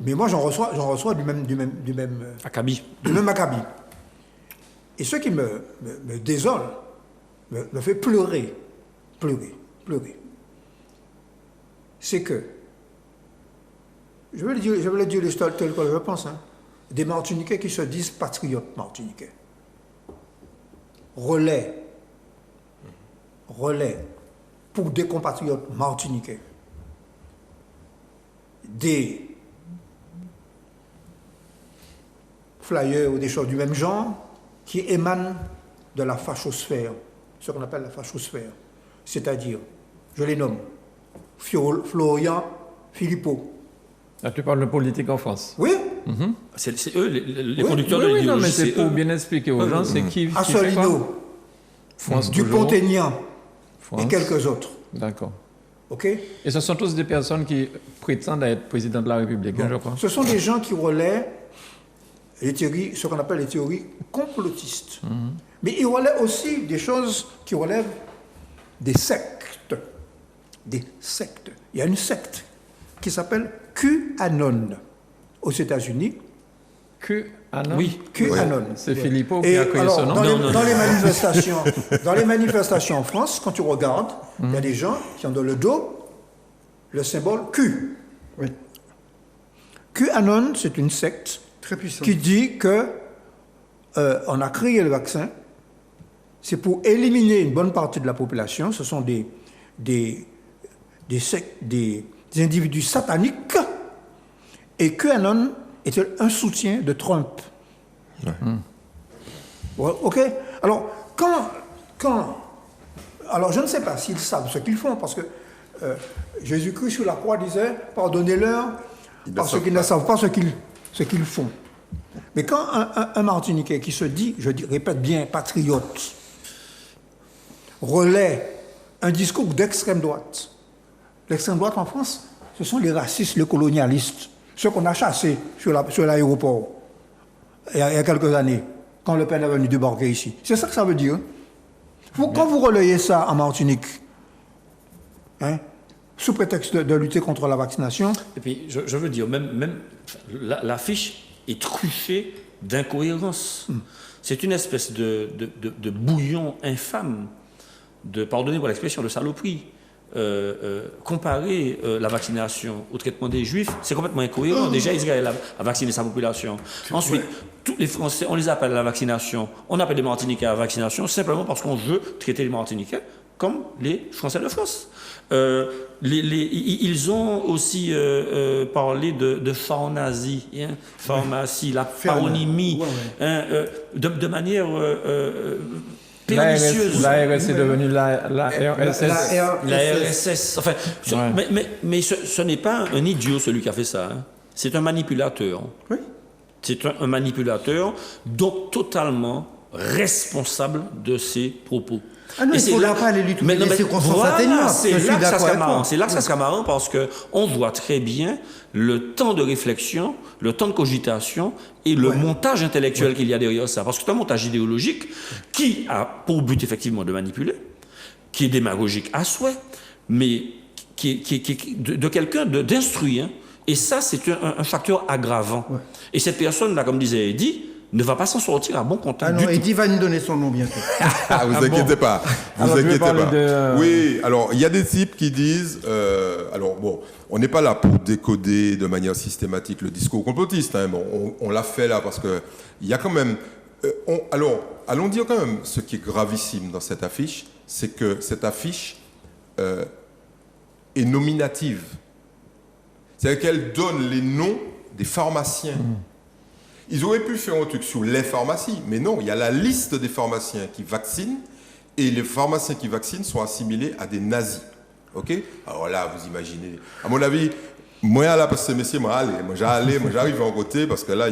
B: Mais moi j'en reçois du même
E: Acabit.
B: du même acabit. Et ce qui me désole, me fait pleurer, c'est que, je vais le dire l'histoire telle que je pense, hein, des Martiniquais qui se disent patriotes martiniquais. Relais pour des compatriotes martiniquais. Des flyers ou des choses du même genre qui émanent de la fachosphère, ce qu'on appelle la fachosphère. C'est-à-dire, je les nomme, Florian Philippot.
A: Là, tu parles de politique en France.
B: Oui,
E: C'est eux, les
B: Oui,
E: conducteurs
A: Oui,
E: de
A: non, mais
E: l'idéologie.
A: c'est pour
E: eux.
A: bien expliquer aux gens, c'est qui fait quoi
B: Assolino,
A: France toujours.
B: Dupont-Aignan et
A: France.
B: quelques autres.
A: D'accord.
B: OK?
A: Et ce sont tous des personnes qui prétendent être président de la République, hein, je crois.
B: Ce sont des gens qui relaient les théories, ce qu'on appelle les théories complotistes. Mais ils relaient aussi des choses qui relèvent des sectes. Des sectes. Il y a une secte qui s'appelle QAnon aux États-Unis.
A: QAnon.
E: Oui.
B: QAnon.
A: C'est Philippot qui
B: Et
A: a créé
B: alors,
A: ce nom.
B: dans les manifestations en France, quand tu regardes, il y a des gens qui ont dans le dos le symbole Q.
D: Oui.
B: QAnon, c'est une secte
D: Très puissant.
B: qui dit que on a créé le vaccin, c'est pour éliminer une bonne partie de la population. Ce sont des sectes, des individus sataniques. Et QAnon était un soutien de Trump. Ouais, OK? Alors, alors, je ne sais pas s'ils savent ce qu'ils font, parce que Jésus-Christ sur la croix disait, pardonnez-leur, parce qu'ils ne savent pas ce qu'ils font. Mais quand un Martiniquais qui se dit, répète bien, patriote, relaie un discours d'extrême droite, l'extrême droite en France, ce sont les racistes, les colonialistes, ceux qu'on a chassés sur l'aéroport il y a quelques années, quand Le Pen est venu débarquer ici. C'est ça que ça veut dire. Quand vous relayez ça en Martinique, hein, sous prétexte de lutter contre la vaccination,
E: Et puis, je veux dire, même l'affiche est truffée d'incohérences. C'est une espèce de bouillon infâme, pardonnez-moi l'expression, de saloperie. Comparer la vaccination au traitement des Juifs, c'est complètement incohérent. Déjà, Israël a vacciné sa population. Ensuite, tous les Français, on les appelle à la vaccination. On appelle les Martiniquais à la vaccination simplement parce qu'on veut traiter les Martiniquais comme les Français de France. Ils ont aussi parlé de pharmacie, hein, pharmacie, la paronymie, hein, de manière pernicieuse.
A: La RS est devenue la RSS.
E: La RSS. Enfin, mais ce n'est pas un idiot celui qui a fait ça. Hein. C'est un manipulateur.
D: Oui.
E: C'est un manipulateur, donc totalement responsable de ses propos.
D: Ah non, il ne faudra pas aller lui trouver les circonstances atténuantes.
E: C'est là que ça sera marrant. C'est là que ça sera marrant parce qu'on voit très bien le temps de réflexion, le temps de cogitation et le montage intellectuel qu'il y a derrière ça. Parce que c'est un montage idéologique qui a pour but effectivement de manipuler, qui est démagogique à souhait, mais qui est de quelqu'un d'instruit. Hein. Et ça, c'est un facteur aggravant. Ouais. Et cette personne-là, comme disait Eddy, ne va pas s'en sortir à bon compte.
D: Ah non, Eddy va nous donner son nom bientôt.
C: Vous inquiétez pas. Vous inquiétez pas. Oui, alors il y a des types qui disent, alors bon, on n'est pas là pour décoder de manière systématique le discours complotiste. Hein, bon, on l'a fait là parce que il y a quand même. Alors, allons dire quand même ce qui est gravissime dans cette affiche, c'est que cette affiche est nominative. C'est-à-dire qu'elle donne les noms des pharmaciens. Ils auraient pu faire un truc sur les pharmacies, mais non, il y a la liste des pharmaciens qui vaccinent, et les pharmaciens qui vaccinent sont assimilés à des nazis. OK? Alors là, vous imaginez. À mon avis, moi, là, parce que messieurs, moi, j'arrive en côté, parce que là,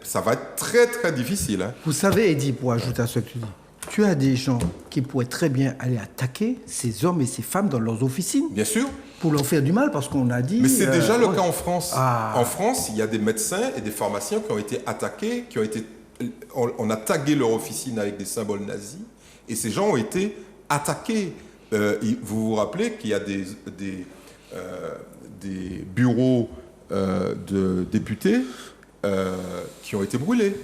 C: ça va être très, très difficile. Hein.
D: Vous savez, Eddy, pour ajouter à ce que tu dis, tu as des gens qui pourraient très bien aller attaquer ces hommes et ces femmes dans leurs officines.
C: Bien sûr.
D: Pour leur faire du mal, parce qu'on a dit...
C: Mais c'est déjà le cas en France. En France, il y a des médecins et des pharmaciens qui ont été attaqués, on a tagué leur officine avec des symboles nazis, Et ces gens ont été attaqués. Vous vous rappelez qu'il y a des bureaux de députés qui ont été brûlés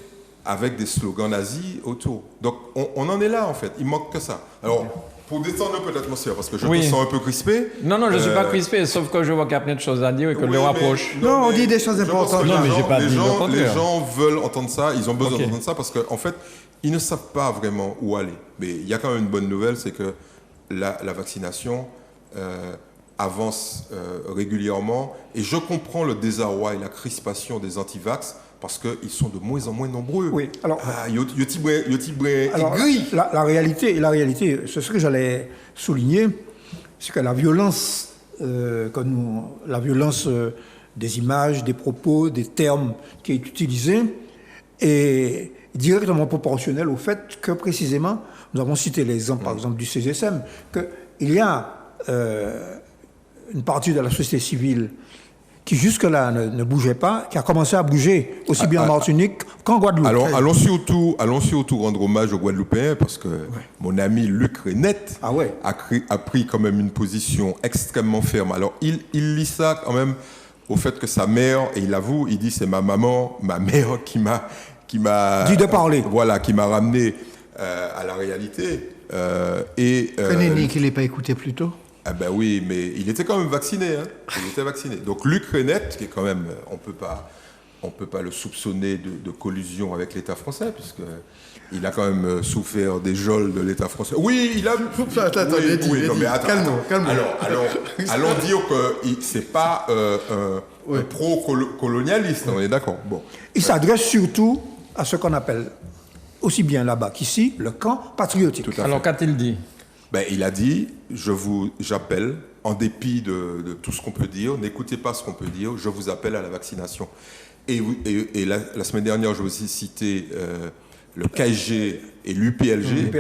C: avec des slogans nazis autour. Donc on en est là en fait, il manque que ça. Alors pour détendre un peu l'atmosphère, parce que je me sens un peu crispé.
A: Non, je ne suis pas crispé, sauf que je vois qu'il y a plein de choses à dire et que le rapproche.
D: Non, on dit des choses importantes.
A: Non, mais j'ai pas dit le contraire.
C: Les gens veulent entendre ça, ils ont besoin d'entendre ça parce qu'en fait, ils ne savent pas vraiment où aller. Mais il y a quand même une bonne nouvelle, c'est que la vaccination avance régulièrement. Et je comprends le désarroi et la crispation des anti-vax parce qu'ils sont de moins en moins nombreux.
B: Oui, alors... La réalité, c'est ce que j'allais souligner, c'est que la violence, des images, des propos, des termes qui est utilisée est directement proportionnelle au fait que précisément, nous avons cité l'exemple par exemple du CGSM, qu'il y a une partie de la société civile qui jusque-là ne bougeait pas, qui a commencé à bouger aussi bien en Martinique qu'en Guadeloupe.
C: Alors, allons surtout rendre hommage aux Guadeloupéens, parce que mon ami Luc Renette a pris quand même une position extrêmement ferme. Alors, il lit ça quand même au fait que sa mère, et il avoue, il dit c'est ma mère qui m'a
B: dit de parler.
C: Voilà, qui m'a ramené à la réalité.
D: René qu'il n'ait pas écouté plus tôt.
C: Ah ben oui, mais il était quand même vacciné. Hein. Il était vacciné. Donc Luc Renette, qui est quand même, on peut pas le soupçonner de collusion avec l'État français, puisque il a quand même souffert des geôles de l'État français. Oui, il a. Calme. Alors, allons dire que c'est pas un pro-colonialiste. On est d'accord. Bon.
B: Il s'adresse surtout à ce qu'on appelle aussi bien là-bas qu'ici le camp patriotique.
A: Alors qu'a-t-il dit?
C: Il a dit, j'appelle, en dépit de tout ce qu'on peut dire, n'écoutez pas ce qu'on peut dire, je vous appelle à la vaccination. Et la semaine dernière, je vous ai cité le KSG et l'UPLG,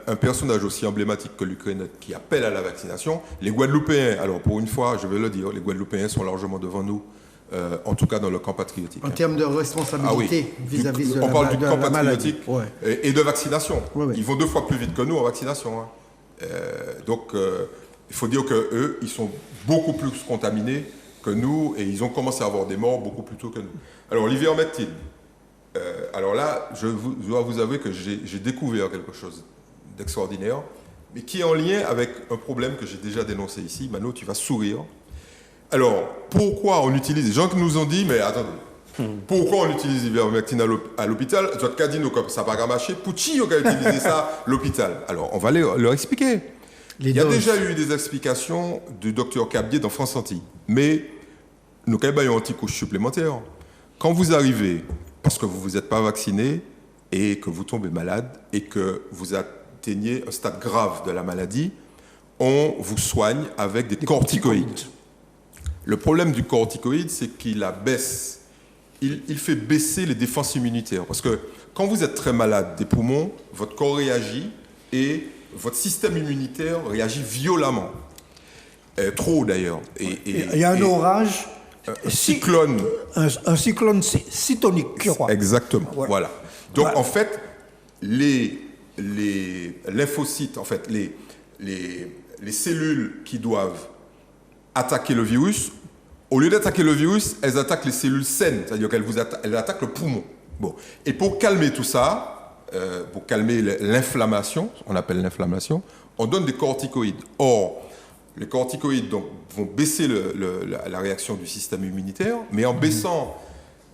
C: un personnage aussi emblématique que Luc Renette qui appelle à la vaccination. Les Guadeloupéens, alors pour une fois, je vais le dire, les Guadeloupéens sont largement devant nous, en tout cas dans le camp patriotique.
D: En termes de responsabilité vis-à-vis de
C: on parle du camp
D: maladie.
C: patriotique et de vaccination.
D: Ouais.
C: Ils vont 2 fois plus vite que nous en vaccination. Hein. Donc, il faut dire qu'eux, ils sont beaucoup plus contaminés que nous et ils ont commencé à avoir des morts beaucoup plus tôt que nous. Alors, l'ivermectine. Alors là, je dois vous avouer que j'ai découvert quelque chose d'extraordinaire, mais qui est en lien avec un problème que j'ai déjà dénoncé ici. Mano, tu vas sourire. Alors, pourquoi on utilise... Les gens qui nous ont dit, mais attendez, pourquoi on utilise l'ivermectine à l'hôpital? Tu as dit, comme ça va pas marcher. Pour qui on a utilisé ça à l'hôpital? Alors, on va leur expliquer. Il y a déjà eu des explications du docteur Cabier dans France Antilles. Mais nous avons une petite couche supplémentaire. Quand vous arrivez, parce que vous n'êtes pas vacciné et que vous tombez malade et que vous atteignez un stade grave de la maladie, on vous soigne avec des corticoïdes. Le problème du corticoïde, c'est qu'il baisse. Il fait baisser les défenses immunitaires. Parce que quand vous êtes très malade des poumons, votre corps réagit et votre système immunitaire réagit violemment. Trop d'ailleurs.
B: Il y a un orage.
C: Un cyclone.
B: Un cyclone cytonique, je crois.
C: Exactement. Ouais. Voilà. Donc en fait, les lymphocytes, en fait, les cellules qui doivent attaquer le virus, au lieu d'attaquer le virus, elles attaquent les cellules saines, c'est-à-dire qu'elles attaquent le poumon. Bon. Et pour calmer tout ça, pour calmer l'inflammation, on appelle l'inflammation, on donne des corticoïdes. Or, les corticoïdes donc, vont baisser la réaction du système immunitaire, mais en baissant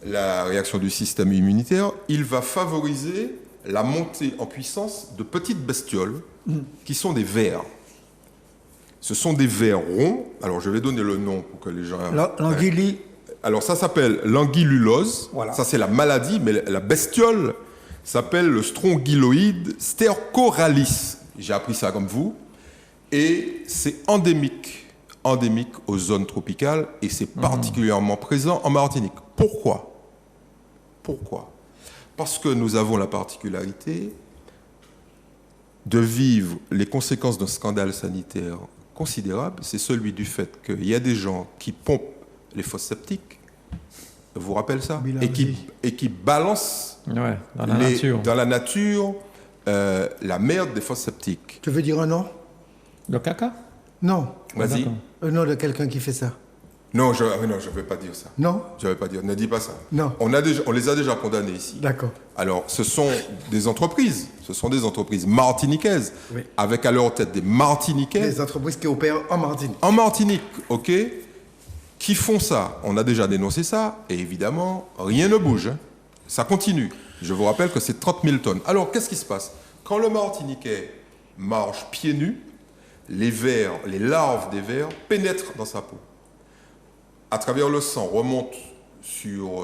C: la réaction du système immunitaire, il va favoriser la montée en puissance de petites bestioles qui sont des vers. Ce sont des vers ronds. Alors, je vais donner le nom pour que les gens... Alors, ça s'appelle l'anguillulose. Voilà. Ça, c'est la maladie, mais la bestiole s'appelle le strongyloïde stercoralis. J'ai appris ça comme vous. Et c'est endémique aux zones tropicales et c'est particulièrement présent en Martinique. Pourquoi? Parce que nous avons la particularité de vivre les conséquences d'un scandale sanitaire considérable. C'est celui du fait qu'il y a des gens qui pompent les fosses septiques, vous vous rappelez ça? Et qui balancent
A: dans la nature
C: la merde des fosses septiques.
D: Tu veux dire un nom?
A: Le caca?
D: Non.
C: Vas-y.
A: d'accord.
D: Un nom de quelqu'un qui fait ça.
C: Non, je ne vais pas dire ça.
D: Non?
C: Je ne vais pas dire. Ne dis pas ça.
D: Non.
C: On les a déjà condamnés ici.
D: D'accord.
C: Alors, ce sont des entreprises. Ce sont des entreprises martiniquaises.
D: Oui.
C: Avec à leur tête des Martiniquais.
D: Les entreprises qui opèrent en Martinique.
C: En Martinique, ok, qui font ça. On a déjà dénoncé ça, et évidemment, rien ne bouge. Hein. Ça continue. Je vous rappelle que c'est 30 000 tonnes. Alors, qu'est-ce qui se passe? Quand le Martiniquais marche pieds nus, les vers, les larves des vers pénètrent dans sa peau. À travers le sang, remontent sur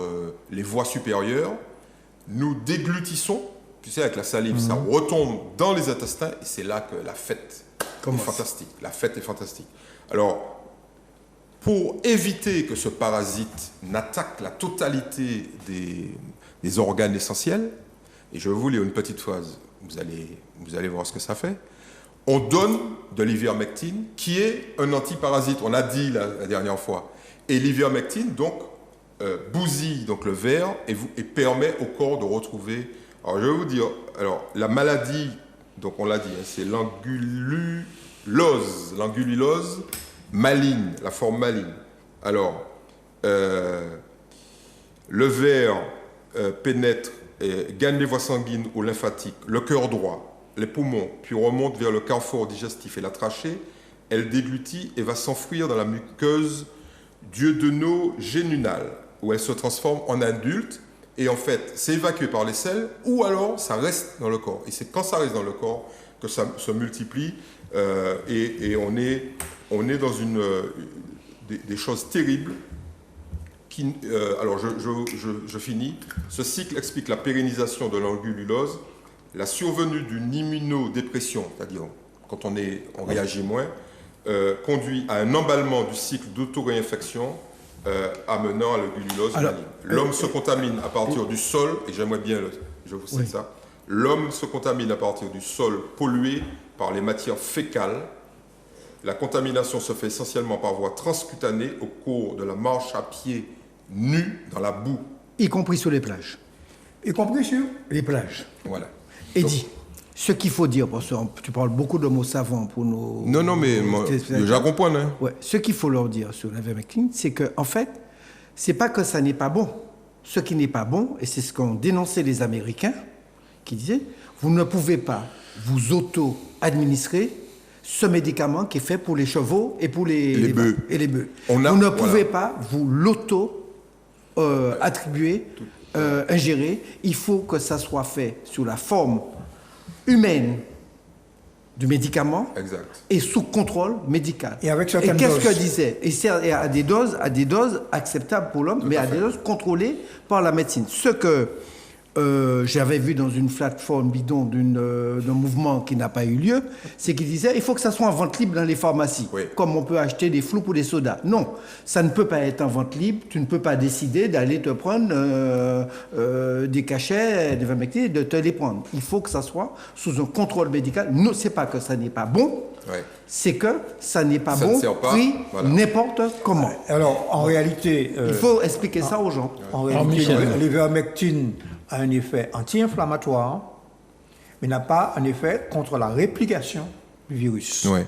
C: les voies supérieures. Nous déglutissons, tu sais, avec la salive, ça retombe dans les intestins, et c'est là que la fête est fantastique. La fête est fantastique. Alors, pour éviter que ce parasite n'attaque la totalité des organes essentiels, et je vais vous lire une petite phrase, vous allez voir ce que ça fait, on donne de l'ivermectine, qui est un antiparasite, on a dit la dernière fois. Et l'ivermectine, donc, bousille donc, le ver et permet au corps de retrouver... Alors, je vais vous dire, la maladie, donc on l'a dit, hein, c'est l'angululose maligne, la forme maligne. Alors, le ver pénètre, gagne les voies sanguines ou lymphatiques, le cœur droit, les poumons, puis remonte vers le carrefour digestif et la trachée. Elle déglutit et va s'enfouir dans la muqueuse duodéno-génunale, où elle se transforme en adulte, et en fait, c'est évacué par les selles, ou alors ça reste dans le corps. Et c'est quand ça reste dans le corps que ça se multiplie, et on est dans des choses terribles. Alors, je finis. Ce cycle explique la pérennisation de l'angululose, la survenue d'une immunodépression, c'est-à-dire quand on réagit moins, conduit à un emballement du cycle d'auto-réinfection amenant à l'angululose maligne. L'homme se contamine à partir du sol, et j'aimerais bien, je vous cite ça, l'homme se contamine à partir du sol pollué par les matières fécales. La contamination se fait essentiellement par voie transcutanée au cours de la marche à pied nu dans la boue.
D: Y compris sur les plages.
B: Y compris sur
D: Les plages.
C: Voilà.
D: Eddy, ce qu'il faut dire, parce que tu parles beaucoup de mots savants pour nos...
C: Non, mais je comprends. Hein.
D: Ouais, ce qu'il faut leur dire sur l'ivermectine, c'est que en fait, c'est pas que ça n'est pas bon. Ce qui n'est pas bon, et c'est ce qu'ont dénoncé les Américains, qui disaient, vous ne pouvez pas vous auto-administrer ce médicament qui est fait pour les chevaux et pour les
C: bœufs.
D: Et les bœufs.
C: Vous
D: ne pouvez pas vous l'auto-attribuer, ingérer. Il faut que ça soit fait sous la forme humaine du médicament.
C: Exact.
D: Et sous contrôle médical.
B: Et avec certaines
D: qu'est-ce
B: doses.
D: que disait? Et à des doses acceptables pour l'homme, mais à des doses contrôlées par la médecine. Ce que j'avais vu dans une plateforme bidon d'un mouvement qui n'a pas eu lieu, c'est qu'il disait il faut que ça soit en vente libre dans les pharmacies,
C: Oui.
D: comme on peut acheter des floupes ou des sodas. Non, ça ne peut pas être en vente libre. Tu ne peux pas décider d'aller te prendre des cachets d'ivermectine et de te les prendre. Il faut que ça soit sous un contrôle médical. Non, c'est pas que ça n'est pas bon, c'est que ça n'est pas
C: Ça ne
D: bon
C: sert pas,
D: pris
C: voilà.
D: n'importe comment.
B: Alors, en réalité...
D: Il faut expliquer ça aux gens.
B: En réalité,
A: Michel.
B: l'ivermectine a un effet anti-inflammatoire, mais n'a pas un effet contre la réplication du virus.
C: Ouais.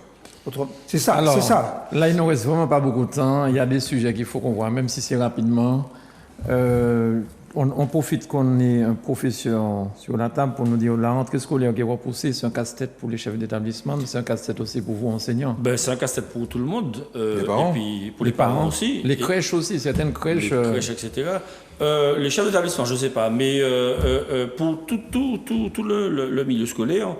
B: C'est ça,
A: Alors,
B: c'est ça.
A: là, il ne nous reste vraiment pas beaucoup de temps. Il y a des sujets qu'il faut qu'on voit, même si c'est rapidement. On profite qu'on ait un professeur sur la table pour nous dire la rentrée scolaire qui est repoussée, c'est un casse-tête pour les chefs d'établissement, mais c'est un casse-tête aussi pour vous, enseignants.
E: C'est un casse-tête pour tout le monde.
C: Les parents.
E: Et puis pour les parents aussi.
A: Les crèches aussi, certaines crèches.
E: Les crèches, etc. Les chefs d'établissement, je ne sais pas, mais pour tout le milieu scolaire,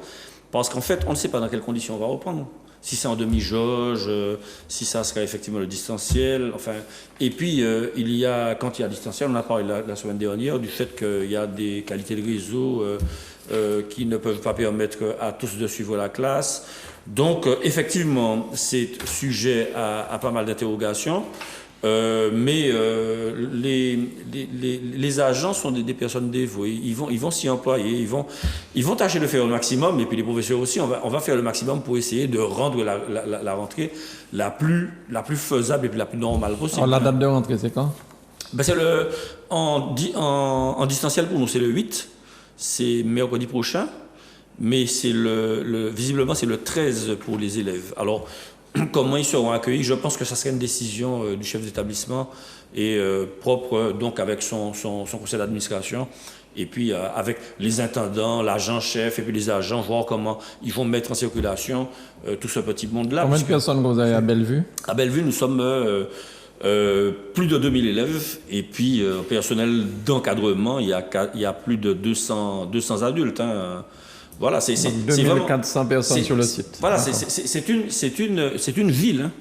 E: parce qu'en fait, on ne sait pas dans quelles conditions on va reprendre. Si c'est en demi-jauge, si ça sera effectivement le distanciel, enfin. Et puis, quand il y a distanciel, on a parlé la semaine dernière du fait qu'il y a des qualités de réseau qui ne peuvent pas permettre à tous de suivre la classe. Donc, effectivement, c'est sujet à pas mal d'interrogations. Mais les agents sont des personnes dévouées. Ils vont s'y employer, ils vont tâcher de faire le maximum. Et puis les professeurs aussi, on va faire le maximum pour essayer de rendre la rentrée la plus faisable et la plus normale possible.
A: Alors, la date de rentrée, c'est quand?
E: C'est en distanciel pour nous, c'est le 8. C'est mercredi prochain. mais visiblement c'est le 13 pour les élèves. Alors, comment ils seront accueillis? Je pense que ça serait une décision du chef d'établissement et propre donc avec son conseil d'administration. Et puis avec les intendants, l'agent-chef et puis les agents, voir comment ils vont mettre en circulation tout ce petit monde-là.
A: Combien de personnes vous avez à Bellevue?
E: À Bellevue, nous sommes plus de 2000 élèves. Et puis, personnel d'encadrement, il y a plus de 200 adultes. Hein. Voilà, c'est
A: 2400 personnes sur le site.
E: Voilà, c'est une ville. Hein.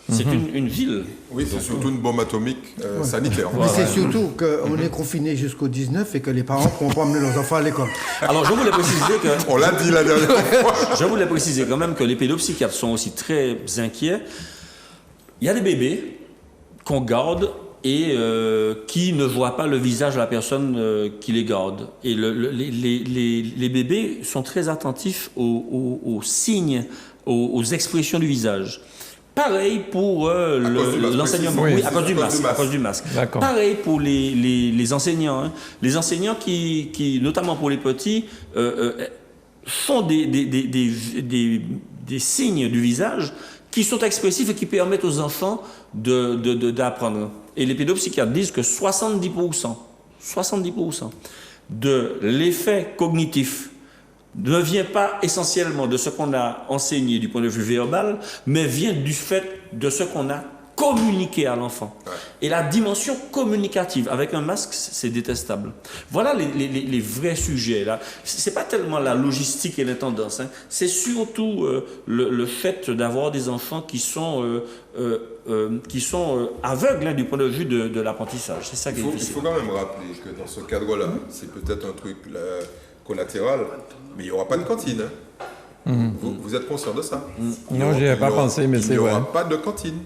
E: C'est une ville.
C: Oui, c'est surtout une bombe atomique sanitaire.
D: Mais c'est surtout qu'on est confiné jusqu'au 19 et que les parents ne pourront pas emmener leurs enfants à l'école.
E: Alors, je voulais préciser que...
C: On l'a dit la dernière fois.
E: Je voulais préciser quand même que les pédopsychiatres sont aussi très inquiets. Il y a des bébés qu'on garde et qui ne voient pas le visage de la personne qui les garde. Et les bébés sont très attentifs aux signes, aux expressions du visage. Pareil pour l'enseignement. Oui, à cause du masque. À cause du masque. Pareil pour les enseignants. Hein. Les enseignants qui, notamment pour les petits, font des signes du visage qui sont expressifs et qui permettent aux enfants d'apprendre. Et les pédopsychiatres disent que 70% de l'effet cognitif ne vient pas essentiellement de ce qu'on a enseigné du point de vue verbal, mais vient du fait de ce qu'on a communiqué à l'enfant. Ouais. Et la dimension communicative, avec un masque, c'est détestable. Voilà les vrais sujets. Là. C'est pas tellement la logistique et les tendances, hein. C'est surtout le fait d'avoir des enfants qui sont aveugles, hein, du point de vue de l'apprentissage. C'est ça qui est difficile.
C: Il faut quand même rappeler que dans ce cadre-là, c'est peut-être un truc collatéral, mais il n'y aura pas de cantine. Hein. Vous êtes conscient de ça?
A: Non, je n'y ai pas pensé, mais c'est vrai.
C: Il n'y aura pas de cantine.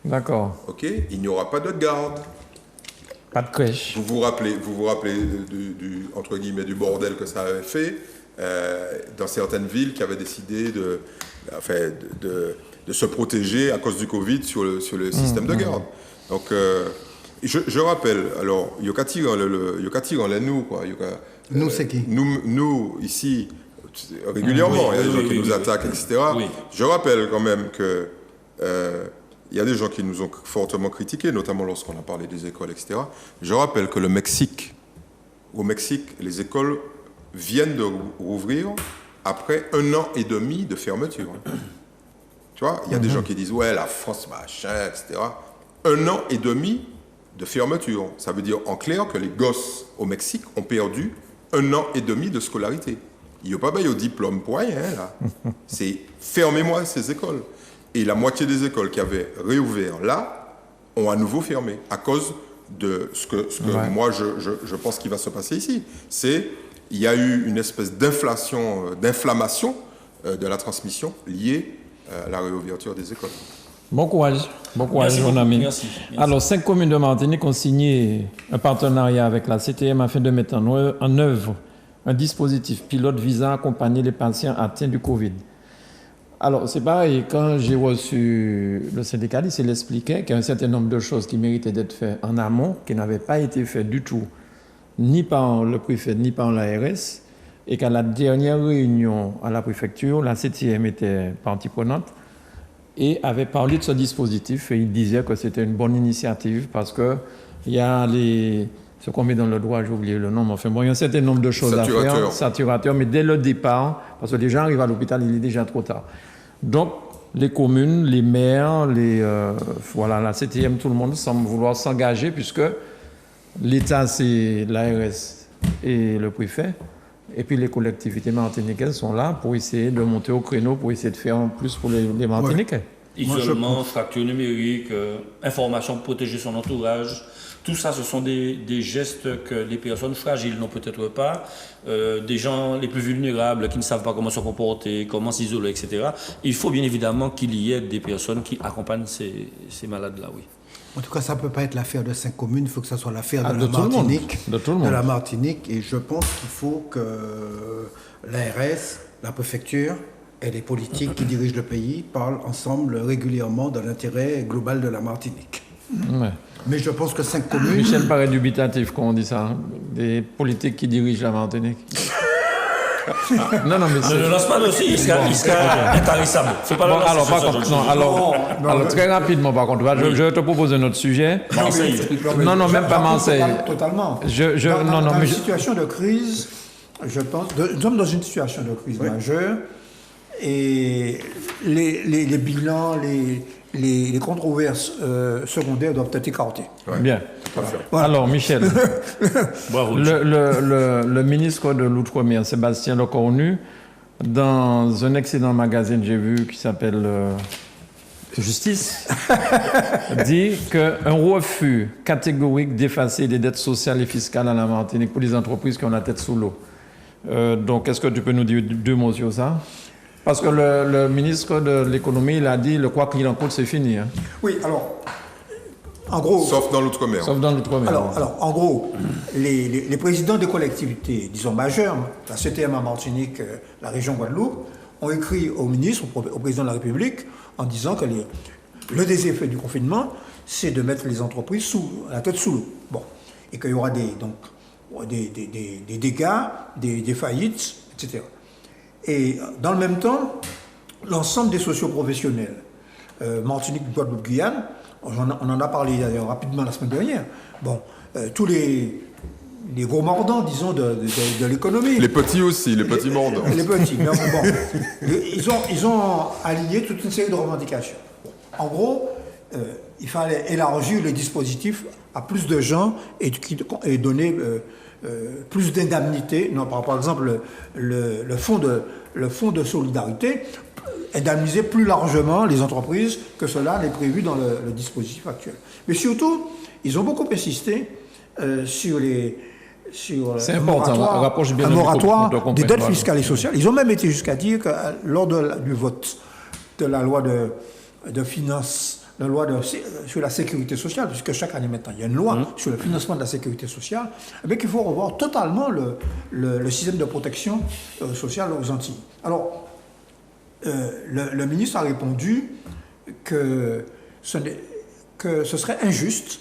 A: D'accord.
C: Ok, il n'y aura pas de garde.
A: Pas de crèche.
C: Vous vous rappelez du entre guillemets du bordel que ça avait fait dans certaines villes qui avaient décidé de se protéger à cause du Covid sur le système de garde. Donc je rappelle, alors Yokati en nous quoi.
D: Nous c'est qui?
C: Nous ici régulièrement, il y a des gens qui nous attaquent, etc. Oui. Je rappelle quand même que il y a des gens qui nous ont fortement critiqués, notamment lorsqu'on a parlé des écoles, etc. Je rappelle que au Mexique, les écoles viennent de rouvrir après 1 an et demi de fermeture. Tu vois, il y a des gens qui disent, ouais, la France, machin, etc. 1 an et demi de fermeture. Ça veut dire, en clair, que les gosses au Mexique ont perdu 1 an et demi de scolarité. Il n'y a pas au diplôme pour rien, là. C'est fermez-moi ces écoles. Et la moitié des écoles qui avaient réouvert là ont à nouveau fermé à cause de ce que moi je pense qu'il va se passer ici. Il y a eu une espèce d'inflammation de la transmission liée à la réouverture des écoles.
A: Bon courage, mon ami.
E: Merci.
A: Alors, 5 communes de Martinique ont signé un partenariat avec la CTM afin de mettre en œuvre un dispositif pilote visant à accompagner les patients atteints du Covid. Alors, c'est pareil, quand j'ai reçu le syndicaliste, il expliquait qu'il y a un certain nombre de choses qui méritaient d'être faites en amont, qui n'avaient pas été faites du tout, ni par le préfet, ni par l'ARS, et qu'à la dernière réunion à la préfecture, la CTM était partie prenante et avait parlé de ce dispositif, et il disait que c'était une bonne initiative parce qu'il y a ce qu'on met dans le droit, j'ai oublié le nom, mais enfin bon, il y a un certain nombre de choses à faire, saturateurs, mais dès le départ, parce que les gens arrivent à l'hôpital, il est déjà trop tard. Donc, les communes, les maires, la CTM, tout le monde semble vouloir s'engager puisque l'État, c'est l'ARS et le préfet, et puis les collectivités martiniquaises sont là pour essayer de monter au créneau, pour essayer de faire plus pour les Martiniquais.
E: Ouais. Isolement, fracture numérique, information pour protéger son entourage. Tout ça, ce sont des gestes que les personnes fragiles n'ont peut-être pas, des gens les plus vulnérables qui ne savent pas comment se comporter, comment s'isoler, etc. Il faut bien évidemment qu'il y ait des personnes qui accompagnent ces malades-là, oui.
D: En tout cas, ça ne peut pas être l'affaire de 5 communes, il faut que ça soit l'affaire de la Martinique. De la Martinique, et je pense qu'il faut que l'ARS, la préfecture et les politiques qui dirigent le pays parlent ensemble régulièrement de l'intérêt global de la Martinique.
A: Ouais.
D: Mais je pense que 5 communes...
A: Michel paraît dubitatif quand on dit ça, hein, des politiques qui dirigent la Martinique. Non, mais
E: Ne le lance pas aussi, il sera intarissable. Faut pas le
A: Bon,
E: lancer
A: alors,
E: sur
A: par
E: ce
A: contre,
E: genre de
A: non,
E: sujet.
A: alors, très rapidement, par contre, je vais te proposer un autre sujet.
E: Marseille.
A: Non, non, même pas Marseille.
B: Totalement.
A: Non,
B: Dans
A: mais
B: une situation de crise, je pense, nous sommes dans une situation de crise majeure et les bilans, les controverses secondaires doivent être écartés.
A: Bien. Alors, Michel,
E: Bravo.
A: le ministre de l'Outre-mer, Sébastien Lecornu, dans un excellent magazine, j'ai vu, qui s'appelle Justice, dit qu'un refus catégorique d'effacer les dettes sociales et fiscales à la Martinique pour les entreprises qui ont la tête sous l'eau. Donc, est-ce que tu peux nous dire 2 mots sur ça? Parce que le ministre de l'économie, il a dit, le quoi qu'il en coûte, c'est fini. Hein.
B: Oui, alors, en gros...
C: Sauf dans l'outre-mer.
A: Sauf dans l'outre-mer.
B: Alors, en gros, les présidents des collectivités, disons majeures, la CTM à Martinique, la région Guadeloupe, ont écrit au ministre, au président de la République, en disant que le des effets du confinement, c'est de mettre les entreprises la tête sous l'eau. Bon. Et qu'il y aura des dégâts, des faillites, etc. Et dans le même temps, l'ensemble des socioprofessionnels, Martinique, Guadeloupe, Guyane, on en a parlé d'ailleurs rapidement la semaine dernière, bon, tous les gros mordants, disons, de l'économie.
C: Les petits aussi, les petits mordants.
B: Les petits, mais bon, ils ont aligné toute une série de revendications. Bon, en gros, il fallait élargir les dispositifs à plus de gens et donner plus d'indemnités. Par exemple, le fonds de solidarité, indemniser plus largement les entreprises que cela n'est prévu dans le dispositif actuel. Mais surtout, ils ont beaucoup insisté sur un moratoire des dettes fiscales et sociales. Ils ont même été jusqu'à dire que lors du vote de la loi de finances, la loi sur la sécurité sociale, puisque chaque année maintenant il y a une loi sur le financement de la sécurité sociale, eh qu'il faut revoir totalement le système de protection sociale aux Antilles. Alors, le ministre a répondu que ce serait injuste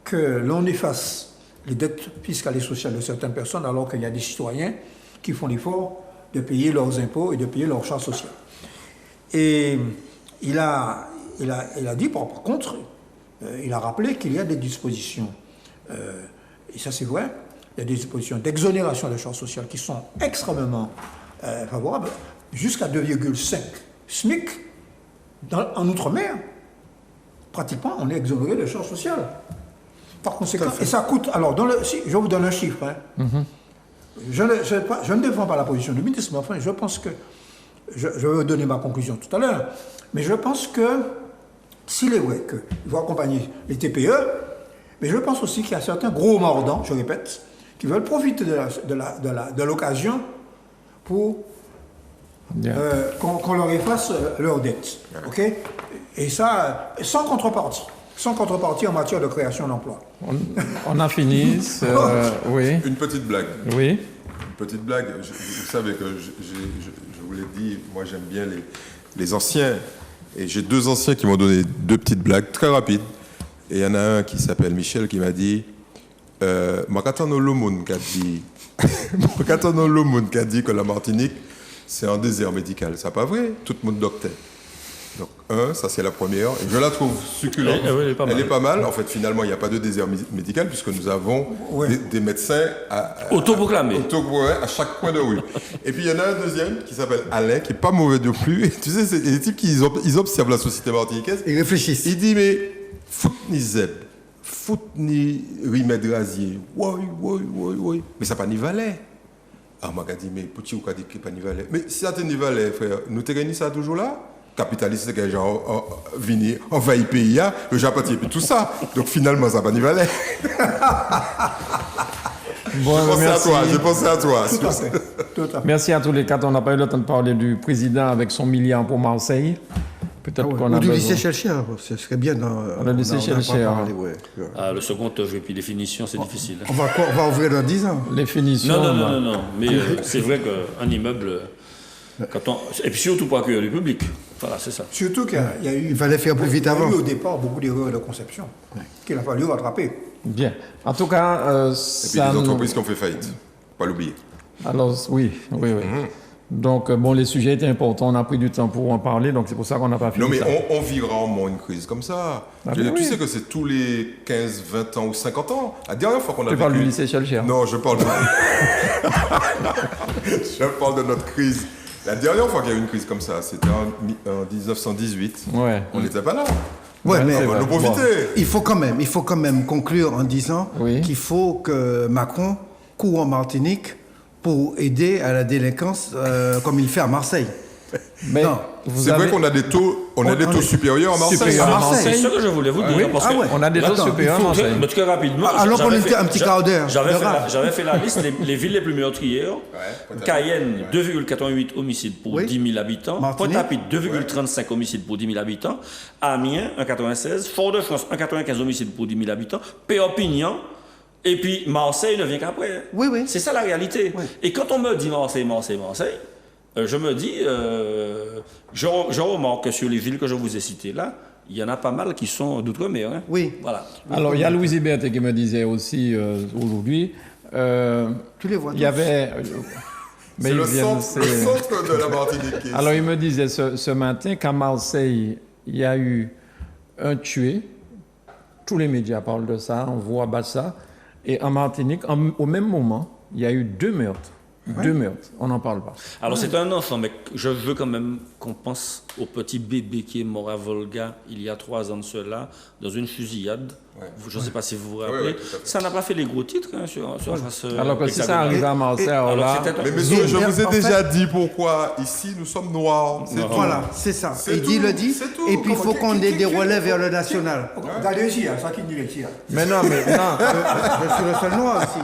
B: que l'on efface les dettes fiscales et sociales de certaines personnes alors qu'il y a des citoyens qui font l'effort de payer leurs impôts et de payer leurs charges sociales. Et il a dit, par contre, il a rappelé qu'il y a des dispositions, et ça c'est vrai, il y a des dispositions d'exonération de charges sociales qui sont extrêmement favorables, jusqu'à 2,5 SMIC en Outre-mer. Pratiquement, on est exonéré de charges sociales. Par conséquent, et ça coûte. Alors, je vous donne un chiffre. Hein. Je ne défends pas la position du ministre, mais enfin, je pense que. Je vais donner ma conclusion tout à l'heure. Mais je pense que, s'il est vrai qu'il faut accompagner les TPE, mais je pense aussi qu'il y a certains gros mordants, je répète, qui veulent profiter de l'occasion pour qu'on leur efface leurs dettes. OK ? Et ça, sans contrepartie. Sans contrepartie en matière de création d'emplois.
A: On a fini. Oui.
C: Une petite blague.
A: Oui.
C: Une petite blague. Vous savez que je vous l'ai dit, moi j'aime bien les anciens. Et j'ai 2 anciens qui m'ont donné 2 petites blagues très rapides. Et il y en a un qui s'appelle Michel qui m'a dit Makatano Lomoun qui a dit que la Martinique, c'est un désert médical. C'est pas vrai, tout le monde docteur. Donc, ça c'est la première. Et je la trouve succulente. Elle est pas mal. En fait, finalement, il n'y a pas de désert médical puisque nous avons des médecins
E: autoproclamés
C: à chaque coin de rue. Et puis, il y en a un deuxième qui s'appelle Alain, qui n'est pas mauvais non plus. Et tu sais, c'est des types qui ils observent la société martiniquaise.
D: Ils réfléchissent.
C: Il dit, mais fout ni zeb, fout ni remède rasier. Oui. Mais ça pas ni valet. Ah, m'a dit, mais petit ou qu'a dit qu'il pas ni valet. Mais si ça te ni valet, frère, nous te gagnons ça toujours là? Capitaliste qui a venu envahir le pays, le Japon et puis tout ça. Donc finalement, ça n'a pas ni valet.
A: Bon,
C: je pensais à toi.
B: Tout à fait.
A: Merci à tous les 4. On n'a pas eu le temps de parler du président avec son milliard pour Marseille. Peut-être qu'on a
D: du
A: besoin.
D: lycée Chelcher, ce serait bien.
A: Le lycée Chelcher.
E: Le second œuvre et puis les finitions, c'est difficile.
D: On va ouvrir dans 10 ans.
A: Les finitions.
E: Non. Mais c'est vrai qu'un immeuble, et puis surtout pour accueillir le public. Voilà, c'est ça.
B: Surtout qu'il y a eu.
D: Il fallait faire plus vite avant.
B: Il y a eu au départ beaucoup d'erreurs de conception qu'il a fallu rattraper.
A: Bien. En tout cas,
C: et puis les entreprises qui ont fait faillite. Pas l'oublier.
A: Alors, oui. Donc, bon, les sujets étaient importants. On a pris du temps pour en parler, donc c'est pour ça qu'on n'a pas fini
C: Non, mais
A: ça.
C: on vit rarement une crise comme ça.
A: Ah,
C: Je veux dire,
A: oui.
C: Tu sais que c'est tous les 15, 20 ans ou 50 ans. La dernière fois qu'on a
A: Tu parles du
C: vécu-
A: lycée Chelcher.
C: Non, je parle de... je parle de notre crise. La dernière fois qu'il y a eu une crise comme ça, c'était en 1918.
A: Ouais.
C: On n'était pas là.
D: Ouais, mais
A: c'est
C: On va
A: vrai.
C: nous profiter.
D: il faut quand même conclure en disant
A: Oui.
D: qu'il faut que Macron court en Martinique pour aider à la délinquance comme il fait à Marseille.
A: Mais
D: Non.
A: vous
C: C'est vrai
A: avez-
C: qu'on a des taux,
D: on
C: des taux
D: est
C: supérieurs à Marseille.
A: supérieurs à
D: À Marseille.
E: C'est ce que je voulais vous dire. Parce que
A: on a des taux
D: Attends,
A: supérieurs à
D: il faut-
A: Marseille.
E: Mais très rapidement.
D: Alors qu'on
E: j'avais
D: était
E: fait-
D: un petit quart d'heure
E: J'avais
D: de
E: fait,
D: rap.
E: j'avais fait la liste les villes les plus meurtrières. Cayenne, 2,88 homicides pour
D: Oui.
E: 10 000 habitants.
D: Martinique.
E: Pointe-à-Pitre, 2,35 homicides pour 10 000 habitants. Amiens, 1,96. Fort-de-France, 1,95 homicides pour 10 000 habitants. Perpignan. Et puis Marseille ne vient qu'après.
D: Oui, oui.
E: C'est ça la réalité.
D: Oui.
E: Et quand on me dit Marseille, je me dis, je remarque que sur les villes que je vous ai citées là, il y en a pas mal qui sont d'outre-mer. Hein.
D: Oui.
E: Voilà.
A: Alors, il y a Louise Hébert qui me disait aussi aujourd'hui,
D: Tu les vois
A: il y avait... mais
C: C'est
A: ils
C: le
A: viennent,
C: centre, de la Martinique. qui est
A: Alors,
C: ici.
A: il me disait ce matin qu'à Marseille, il y a eu un tué. Tous les médias parlent de ça, on voit ça. Et en Martinique, au même moment, il y a eu 2 meurtres. 2 meurtres, on n'en parle pas.
E: Alors c'est un enfant, mais je veux quand même qu'on pense au petit bébé qui est mort à Volga il y a 3 ans de cela, dans une fusillade.
C: Ouais.
E: Je ne sais pas si vous vous rappelez.
C: Ouais, tout à fait.
E: Ça n'a pas fait les gros titres hein, sur face,
A: Alors que si ça
E: hexagonale.
A: arrive à Marseille, alors
E: Alors
A: là...
E: c'était un-
C: Mais monsieur, je
D: Mais
C: vous ai
D: en
C: déjà dit pourquoi. Ici, nous sommes noirs. C'est tout.
D: Voilà, c'est ça.
C: C'est
D: Et
C: tout,
D: il le dit.
C: c'est tout.
D: Et puis il faut qu'on ait des relais vers le
B: Qui-
D: national.
B: Regardez ici, ça qui dit ici.
A: Mais non, mais non.
D: Je suis le seul noir ici.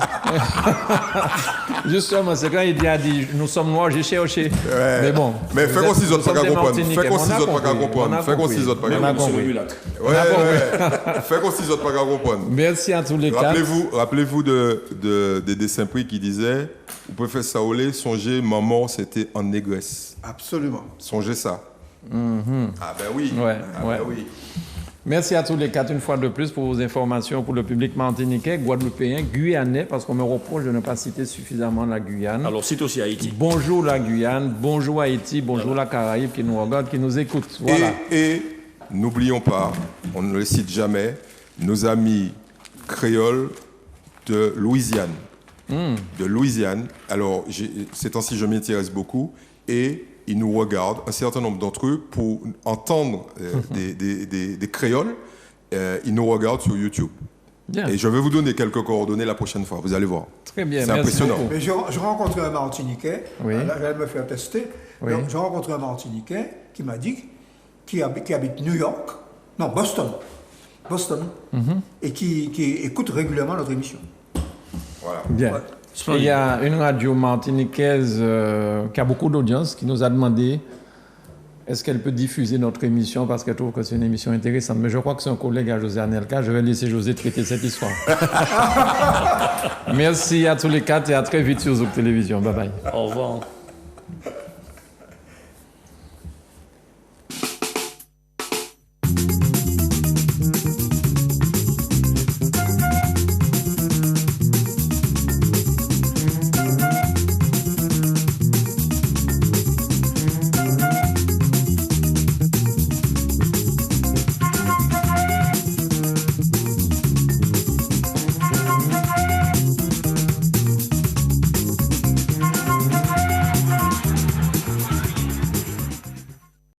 A: Justement, c'est quand il a dit nous sommes noirs, j'ai cherché.
C: Ouais.
A: Mais bon.
C: Mais fais qu'on s'y autres pas qu'à comprendre. Fais qu'on s'y
A: autres
C: autres pas qu'à comprendre. Fais qu'on s'y autres pas qu'à
A: On a
C: comprendre.
E: Monsieur le
A: compris.
E: mulâtre.
C: Ouais. Fais qu'on s'y autres pas qu'à comprendre.
A: Merci à tous les quatre.
C: Rappelez-vous des dessins pris qui disaient vous pouvez faire ça au lait, songez, maman c'était en négresse.
D: Absolument.
C: Songez ça. Ah ben oui.
A: Ouais,
C: Ah
A: ouais.
C: ben oui.
A: Merci à tous les quatre une fois de plus pour vos informations pour le public martiniquais, guadeloupéen, guyanais, parce qu'on me reproche de ne pas citer suffisamment la Guyane.
E: Alors cite aussi Haïti.
A: Bonjour la Guyane, bonjour Haïti, bonjour la Caraïbe qui nous regarde, qui nous écoute. Voilà.
C: Et n'oublions pas, on ne le cite jamais, nos amis créoles de Louisiane. De Louisiane. Alors, ces temps-ci, je m'y intéresse beaucoup et ils nous regardent, un certain nombre d'entre eux, pour entendre des créoles. Ils nous regardent sur YouTube.
A: Bien.
C: Et je vais vous donner quelques coordonnées la prochaine fois, vous allez voir.
A: Très bien,
C: C'est
A: merci
C: impressionnant.
A: beaucoup.
B: Mais je rencontré un Martiniquais,
A: Oui.
B: là j'allais me faire tester,
A: Oui.
B: donc j'ai rencontré un Martiniquais qui m'a dit, qui habite New York, non Boston, et qui écoute régulièrement notre émission.
C: Voilà.
A: Bien.
B: Ouais.
A: Et il y a une radio martiniquaise qui a beaucoup d'audience qui nous a demandé est-ce qu'elle peut diffuser notre émission parce qu'elle trouve que c'est une émission intéressante. Mais je crois que c'est un collègue à José Anelka. Je vais laisser José traiter cette histoire. Merci à tous les quatre et à très vite sur Zouk Télévision. Bye bye.
E: Au revoir.